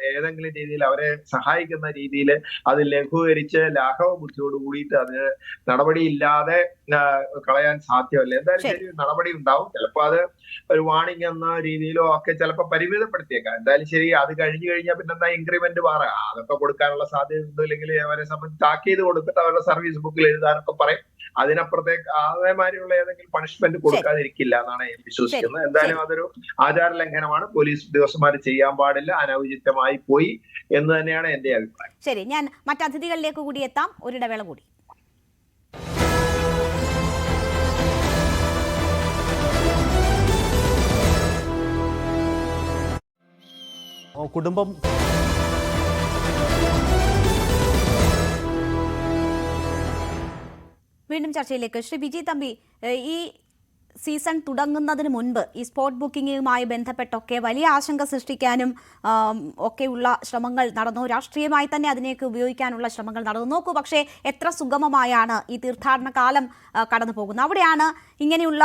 ഏതെങ്കിലും രീതിയിൽ അവരെ സഹായിക്കുന്ന രീതിയിൽ അത് ലഘൂകരിച്ച് ലാഘവ ബുദ്ധിയോട് കൂടിയിട്ട് അത് നടപടിയില്ലാതെ കളയാൻ സാധ്യമല്ല. എന്തായാലും ശരി നടപടി ഉണ്ടാവും. ചിലപ്പോൾ അത് ഒരു വാണിംഗ് എന്ന രീതിയിലോ ഒക്കെ ചിലപ്പോൾ പരിമിതപ്പെടുത്തിയേക്കാം. എന്തായാലും ശരി, അത് കഴിഞ്ഞു കഴിഞ്ഞാൽ പിന്നെ എന്താ ഇൻക്രിമെന്റ് അതൊക്കെ കൊടുക്കാനുള്ള സാധ്യത ഉണ്ടോ, ഇല്ലെങ്കിൽ അവരെ സംബന്ധിച്ച് താക്കീത് കൊടുത്തിട്ട് അവരുടെ സർവീസ് ബുക്കിൽ എഴുതാനൊക്കെ പറയും. അതിനപ്പുറത്തേക്ക് അതേമാതിരിയുള്ള ഏതെങ്കിലും പണിഷ്മെന്റ് കൊടുക്കാതിരിക്കില്ല എന്നാണ് ഞാൻ വിശ്വസിക്കുന്നത്. എന്തായാലും അതൊരു ആചാര ലംഘനമാണ്, പോലീസ് ഉദ്യോഗസ്ഥന്മാർ ചെയ്യാൻ പാടില്ല, അനൗചിത്യമായി പോയി എന്ന് തന്നെയാണ് എന്റെ അഭിപ്രായം. ശരി, ഞാൻ മറ്റതിഥികളിലേക്ക് കൂടി എത്താം, ഒരിടവേള കൂടി. കുടുംബം വീണ്ടും ചർച്ചയിലേക്ക്. ശ്രീ വിജി തമ്പി, ഈ സീസൺ തുടങ്ങുന്നതിന് മുൻപ് ഈ സ്പോട്ട് ബുക്കിങ്ങുമായി ബന്ധപ്പെട്ടൊക്കെ വലിയ ആശങ്ക സൃഷ്ടിക്കാനും ഒക്കെയുള്ള ശ്രമങ്ങൾ നടന്നു. രാഷ്ട്രീയമായി തന്നെ അതിനേക്ക് ഉപയോഗിക്കാനുള്ള ശ്രമങ്ങൾ നടന്നു. നോക്കൂ, പക്ഷേ എത്ര സുഗമമായാണ് ഈ തീർത്ഥാടന കാലം കടന്നു പോകുന്നത്. അവിടെയാണ് ഇങ്ങനെയുള്ള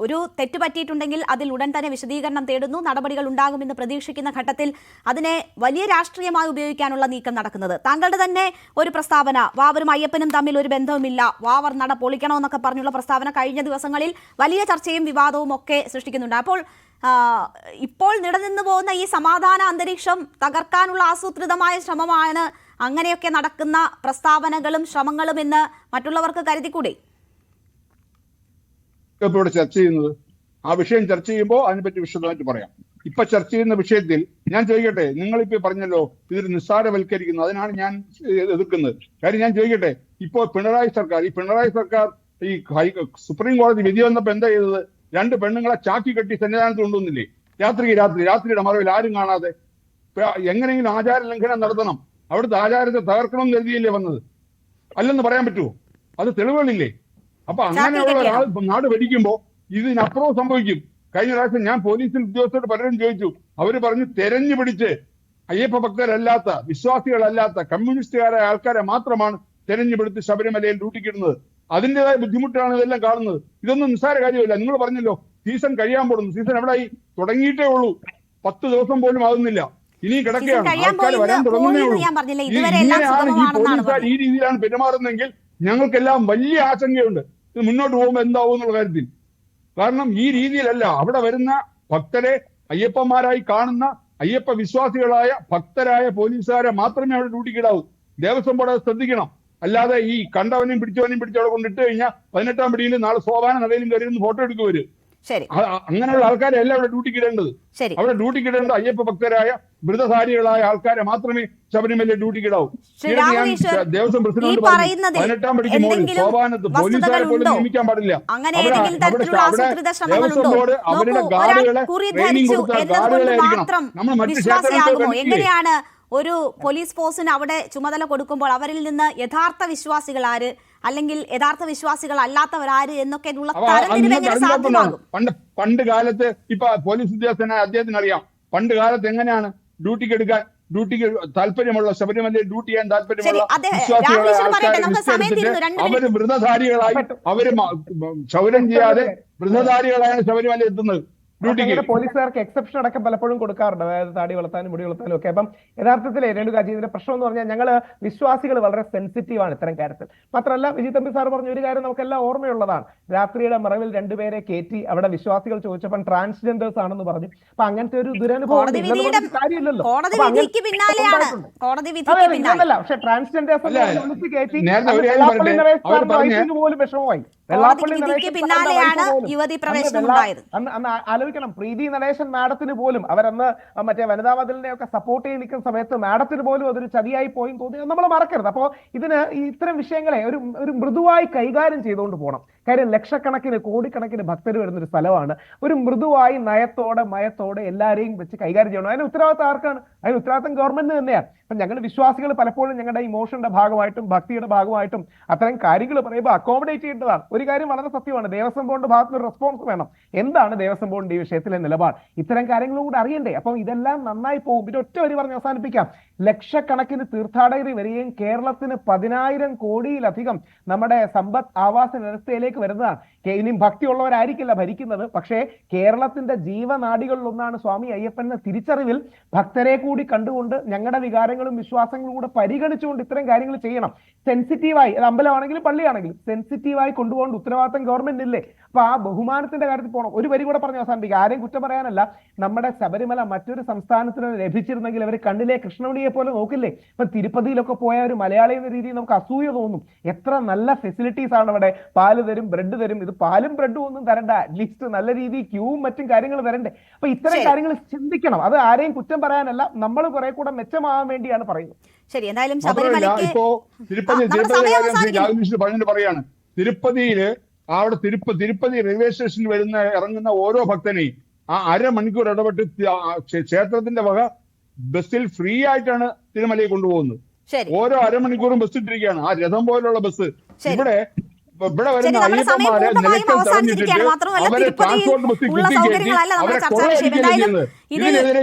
ഒരു തെറ്റ് പറ്റിയിട്ടുണ്ടെങ്കിൽ അതിൽ ഉടൻ തന്നെ വിശദീകരണം തേടുന്നു, നടപടികൾ ഉണ്ടാകുമെന്ന് പ്രതീക്ഷിക്കുന്ന ഘട്ടത്തിൽ അതിനെ വലിയ രാഷ്ട്രീയമായി ഉപയോഗിക്കാനുള്ള നീക്കം നടക്കുന്നത്. താങ്കളുടെ തന്നെ ഒരു പ്രസ്താവന, വാവരും അയ്യപ്പനും തമ്മിൽ ഒരു ബന്ധവുമില്ല, വാവർ നട പൊളിക്കണമെന്നൊക്കെ പറഞ്ഞുള്ള പ്രസ്താവന കഴിഞ്ഞ ദിവസങ്ങളിൽ വലിയ ചർച്ചയും വിവാദവും ഒക്കെ സൃഷ്ടിക്കുന്നുണ്ട്. അപ്പോൾ ഇപ്പോൾ നിലനിന്നു പോകുന്ന ഈ സമാധാന അന്തരീക്ഷം തകർക്കാനുള്ള ആസൂത്രിതമായ ശ്രമമാണ് അങ്ങനെയൊക്കെ നടക്കുന്ന പ്രസ്താവനകളും ശ്രമങ്ങളും എന്ന് മറ്റുള്ളവർക്ക് കരുതിക്കൂടെ? ഇവിടെ ചർച്ച ചെയ്യുന്നത് ആ വിഷയം ചർച്ച ചെയ്യുമ്പോൾ അതിനെപ്പറ്റി വിശദമായിട്ട് പറയാം. ഇപ്പൊ ചർച്ച ചെയ്യുന്ന വിഷയത്തിൽ ഞാൻ ചോദിക്കട്ടെ, നിങ്ങളിപ്പോ പറഞ്ഞല്ലോ ഇതൊരു നിസ്സാരവൽക്കരിക്കുന്നു, അതിനാണ് ഞാൻ എതിർക്കുന്നത്. കാര്യം ഞാൻ ചോദിക്കട്ടെ, ഇപ്പോ പിണറായി സർക്കാർ ഈ സുപ്രീം കോടതി വിധി വന്നപ്പോ എന്താ ചെയ്തത്? 2 പെണ്ണുങ്ങളെ ചാക്കി കെട്ടി സന്നിധാനത്ത് കൊണ്ടുവന്നില്ലേ? രാത്രിയുടെ മറവിൽ ആരും കാണാതെ. എങ്ങനെയെങ്കിലും ആചാര ലംഘനം നടത്തണം, അവിടുത്തെ ആചാരത്തെ തകർക്കണം എന്ന് കരുതിയല്ലേ വന്നത്? അല്ലെന്ന് പറയാൻ പറ്റുമോ? അത് തെളിവുകളില്ലേ? അപ്പൊ അങ്ങനെയുള്ള ഒരാൾ നാട് ഭരിക്കുമ്പോ ഇതിനപ്പുറവും സംഭവിക്കും. കഴിഞ്ഞ പ്രാവശ്യം ഞാൻ പോലീസിൽ ഉദ്യോഗസ്ഥരോട് പലരും ചോദിച്ചു, അവര് പറഞ്ഞു തെരഞ്ഞു പിടിച്ച് അയ്യപ്പ ഭക്തരല്ലാത്ത, വിശ്വാസികളല്ലാത്ത, കമ്മ്യൂണിസ്റ്റുകാരായ ആൾക്കാരെ മാത്രമാണ് തെരഞ്ഞെടുത്ത് ശബരിമലയിൽ ഡ്യൂട്ടിക്കിടുന്നത്. അതിൻ്റെതായ ബുദ്ധിമുട്ടാണ് ഇതെല്ലാം കാണുന്നത്. ഇതൊന്നും നിസ്സാര കാര്യമല്ല. നിങ്ങൾ പറഞ്ഞല്ലോ സീസൺ കഴിയാൻ പോകുന്നു. സീസൺ എവിടെയായി? തുടങ്ങിയിട്ടേ ഉള്ളൂ, 10 ദിവസം പോലും ആകുന്നില്ല, ഇനി കിടക്കുകയാണ്. ആൾക്കാർ വരാൻ തുടങ്ങുന്നേ ഉള്ളൂ. ഈ രീതിയിലാണ് പെരുമാറുന്നതെങ്കിൽ ഞങ്ങൾക്കെല്ലാം വലിയ ആശങ്കയുണ്ട് ഇത് മുന്നോട്ട് പോകുമ്പോൾ എന്താവും എന്നുള്ള കാര്യത്തിൽ. കാരണം ഈ രീതിയിലല്ല അവിടെ വരുന്ന ഭക്തരെ അയ്യപ്പന്മാരായി കാണുന്ന അയ്യപ്പ വിശ്വാസികളായ ഭക്തരായ പോലീസുകാരെ മാത്രമേ അവിടെ ഡ്യൂട്ടിക്കിടാവൂ. ദേവസ്വം ബോർഡ് ശ്രദ്ധിക്കണം. അല്ലാതെ ഈ കണ്ടവനെയും പിടിച്ചവിടെ കൊണ്ടിട്ട് കഴിഞ്ഞാൽ 18-ാം പടിയിൽ നാളെ സോപാന നടയിലും കയറി ഫോട്ടോ എടുക്കുവര്. അങ്ങനെയുള്ള ആൾക്കാരെ അല്ല അവിടെ ഡ്യൂട്ടിക്കിടേണ്ടത്. അവിടെ ഡ്യൂട്ടിക്കിടേണ്ട അയ്യപ്പ ഭക്തരായ വ്രതധാരികളായ ആൾക്കാരെ മാത്രമേ ശബരിമല ഡ്യൂട്ടിക്കിടാവൂ. ദേവസ്വം പ്രസിഡന്റ് 18-ാം പടിക്ക് മുകളിൽ സോപാനത്ത് പോലീസുകാരെ പോലും നിയമിക്കാൻ പാടില്ല. ദേവസ്വം ബോർഡ് അവരുടെ ഗാർഡുകളെ ട്രെയിനിങ് കൊടുത്ത ഗാർഡുകളെ ആയിരിക്കണം. നമ്മൾ മറ്റു ക്ഷേത്രങ്ങൾക്ക് ഒരു പോലീസ് ഫോഴ്സിന് അവിടെ ചുമതല കൊടുക്കുമ്പോൾ അവരിൽ നിന്ന് യഥാർത്ഥ വിശ്വാസികൾ ആര്, അല്ലെങ്കിൽ യഥാർത്ഥ വിശ്വാസികൾ അല്ലാത്തവരാര് എന്നൊക്കെ പണ്ട് കാലത്ത് ഇപ്പൊ പോലീസ് ഉദ്യോഗസ്ഥനായ അദ്ദേഹത്തിന് അറിയാം പണ്ട് കാലത്ത് എങ്ങനെയാണ് ഡ്യൂട്ടിക്ക് താല്പര്യമുള്ള ശബരിമലയിൽ ഡ്യൂട്ടി ചെയ്യാൻ താല്പര്യമുള്ള വിശ്വാസികളായ ആൾക്കാരെ അവര് വ്രതധാരികളായി അവര് ക്ഷൗരം ചെയ്യാതെ വ്രതധാരികളായാണ് ശബരിമല എത്തുന്നത്. പോലീസുകാർക്ക് എക്സെപ്ഷൻ അടക്കം പലപ്പോഴും കൊടുക്കാറുണ്ട്, അതായത് താടി വളർത്താനും മുടി വളർത്താനും ഒക്കെ. അപ്പം യഥാർത്ഥത്തിൽ ഇതിന്റെ പ്രശ്നം എന്ന് പറഞ്ഞാൽ ഞങ്ങൾ വിശ്വാസികൾ വളരെ സെൻസിറ്റീവ് ആണ് ഇത്തരം കാര്യത്തിൽ. മാത്രമല്ല വിജി തമ്പി സാർ പറഞ്ഞ ഒരു കാര്യം നമുക്കെല്ലാം ഓർമ്മയുള്ളതാണ്. രാത്രിയുടെ മറവിൽ 2 പേരെ കയറ്റി അവിടെ വിശ്വാസികൾ ചോദിച്ചപ്പോൾ ട്രാൻസ്ജെൻഡേഴ്സ് ആണെന്ന് പറഞ്ഞു. അപ്പൊ അങ്ങനത്തെ ഒരു ദുരനുഭവം കാര്യമില്ലല്ലോ. പക്ഷെ ട്രാൻസ്ജെൻഡേഴ്സ് വിളിച്ച് കയറ്റി പോലും വിഷമമായി. ആലോചിക്കണം, പ്രീതി നടേശൻ മാഡത്തിന് പോലും അവരന്ന് മറ്റേ വനിതാ മതിലിനെ ഒക്കെ സപ്പോർട്ട് ചെയ്ത് നിൽക്കുന്ന സമയത്ത് മാഡത്തിന് പോലും അതൊരു ചതിയായി പോയി തോന്നി നമ്മൾ മറക്കരുത്. അപ്പോൾ ഇതിന് ഇത്തരം വിഷയങ്ങളെ ഒരു മൃദുവായി കൈകാര്യം ചെയ്തുകൊണ്ട് പോകണം. കാര്യം ലക്ഷക്കണക്കിന് കോടിക്കണക്കിന് ഭക്തർ വരുന്നൊരു സ്ഥലമാണ്. ഒരു മൃദുവായി മയത്തോടെ എല്ലാവരെയും വെച്ച് കൈകാര്യം ചെയ്യണം. അതിന് ഉത്തരവാദിത്തം ആർക്കാണ്? അതിന് ഉത്തരവാദിത്തം ഗവൺമെന്റിന് തന്നെയാണ്. അപ്പം ഞങ്ങൾ വിശ്വാസികൾ പലപ്പോഴും ഞങ്ങളുടെ ഇമോഷന്റെ ഭാഗമായിട്ടും ഭക്തിയുടെ ഭാഗമായിട്ടും അത്തരം കാര്യങ്ങൾ പറയുമ്പോൾ അക്കോമഡേറ്റ് ചെയ്യേണ്ടതാണ്. ഒരു കാര്യം വളരെ സത്യമാണ്, ദേവസ്വം ബോർഡിന്റെ ഭാഗത്തുനിന്ന് ഒരു റെസ്പോൺസ് വേണം. എന്താണ് ദേവസ്വം ബോർഡിന്റെ ഈ വിഷയത്തിലെ നിലപാട്? ഇത്തരം കാര്യങ്ങളും കൂടെ അറിയണ്ടേ? അപ്പം ഇതെല്ലാം നന്നായി പോകും. പിന്നെ ഒറ്റ വരി പറഞ്ഞ് അവസാനിപ്പിക്കാം. ലക്ഷക്കണക്കിന് തീർത്ഥാടകർ വരികയും കേരളത്തിന് 10,000 കോടിയിലധികം നമ്മുടെ സമ്പദ് ആവാസ വ്യവസ്ഥയിലേക്ക് ശബരിമലയിലേക്ക് വരുന്നതാണ്. ഇനിയും ഭക്തിയുള്ളവരായിരിക്കില്ല ഭരിക്കുന്നത്, പക്ഷേ കേരളത്തിന്റെ ജീവനാഡികളിലൊന്നാണ് സ്വാമി അയ്യപ്പൻ എന്ന തിരിച്ചറിവിൽ ഭക്തരെ കൂടി കണ്ടുകൊണ്ട് ഞങ്ങളുടെ വികാരങ്ങളും വിശ്വാസങ്ങളും കൂടെ പരിഗണിച്ചുകൊണ്ട് ഇത്തരം കാര്യങ്ങൾ ചെയ്യണം. സെൻസിറ്റീവായി, അത് അമ്പലമാണെങ്കിലും പള്ളിയാണെങ്കിലും സെൻസിറ്റീവായി കൊണ്ടുപോകേണ്ട ഉത്തരവാദിത്തം ഗവൺമെന്റ് ഇല്ലേ? അപ്പൊ ആ ബഹുമാനത്തിന്റെ കാര്യത്തിൽ പോകണം. ഒരു വരി കൂടെ പറഞ്ഞ് അവസാനിപ്പിക്കുക, ആരെയും കുറ്റം പറയാനല്ല. നമ്മുടെ ശബരിമല മറ്റൊരു സംസ്ഥാനത്തിന് ലഭിച്ചിരുന്നെങ്കിൽ അവർ കണ്ണിലെ കൃഷ്ണമണിയെ പോലെ നോക്കില്ലേ? ഇപ്പൊ തിരുപ്പതിയിലൊക്കെ പോയ ഒരു മലയാളി എന്ന രീതിയിൽ നമുക്ക് അസൂയ തോന്നും. എത്ര നല്ല ഫെസിലിറ്റീസ് ആണ് അവിടെ. പാല് തരും, ബ്രെഡ് തരും. ഇത് പാലും ബ്രെഡും ഒന്നും തരണ്ട, അറ്റ്ലീസ്റ്റ് നല്ല രീതിയിൽ ക്യൂവും മറ്റും കാര്യങ്ങൾ തരണ്ടേ? അപ്പൊ ഇത്തരം കാര്യങ്ങൾ ചിന്തിക്കണം. അത് ആരെയും കുറ്റം പറയാനല്ല, നമ്മൾ കുറെ കൂടെ മെച്ചമാവാൻ വേണ്ടിയാണ് പറയുന്നത്. ശരി, എന്തായാലും ഇപ്പോ തിരുപ്പതി പറയാണ്, തിരുപ്പതിയില് അവിടെ തിരുപ്പതി റെയിൽവേ സ്റ്റേഷനിൽ ഇറങ്ങുന്ന ഓരോ ഭക്തനെയും ആ അരമണിക്കൂർ ഇടപെട്ട് ക്ഷേത്രത്തിന്റെ വക ബസ്സിൽ ഫ്രീ ആയിട്ടാണ് തിരുമലയിൽ കൊണ്ടുപോകുന്നത്. ഓരോ അരമണിക്കൂറും ബസ് ഇട്ടിരിക്കുകയാണ്, ആ രഥം പോലുള്ള ബസ്. ഇവിടെ വരുന്ന അയ്യപ്പന്മാരെ നിലയ്ക്കൽ തടഞ്ഞിട്ടിട്ട് അവരെ ട്രാൻസ്പോർട്ട് ബസ്സിൽ ഇതിനെതിരെ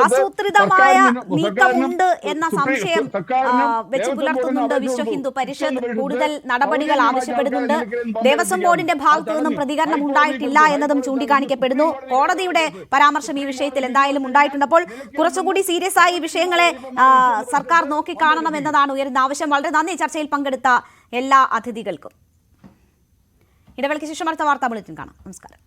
ആസൂത്രിതമായ നീക്കമുണ്ട് എന്ന സംശയം വെച്ച് പുലർത്തുന്നുണ്ട് വിശ്വ ഹിന്ദു പരിഷത്ത്. കൂടുതൽ നടപടികൾ ആവശ്യപ്പെടുന്നുണ്ട്. ദേവസ്വം ബോർഡിന്റെ ഭാഗത്തു നിന്നും പ്രതികരണം ഉണ്ടായിട്ടില്ല എന്നതും ചൂണ്ടിക്കാണിക്കപ്പെടുന്നു. കോടതിയുടെ പരാമർശം ഈ വിഷയത്തിൽ എന്തായാലും ഉണ്ടായിട്ടുണ്ട്. അപ്പോൾ കുറച്ചുകൂടി സീരിയസ് ആയി ഈ വിഷയങ്ങളെ സർക്കാർ നോക്കിക്കാണണം എന്നതാണ് ഉയരുന്ന ആവശ്യം. വളരെ നന്ദി ചർച്ചയിൽ പങ്കെടുത്ത എല്ലാ അതിഥികൾക്കും. ഇടവേളയ്ക്ക് ശേഷം അടുത്ത വാർത്താ ബുള്ളറ്റിൻ കാണാം. നമസ്കാരം.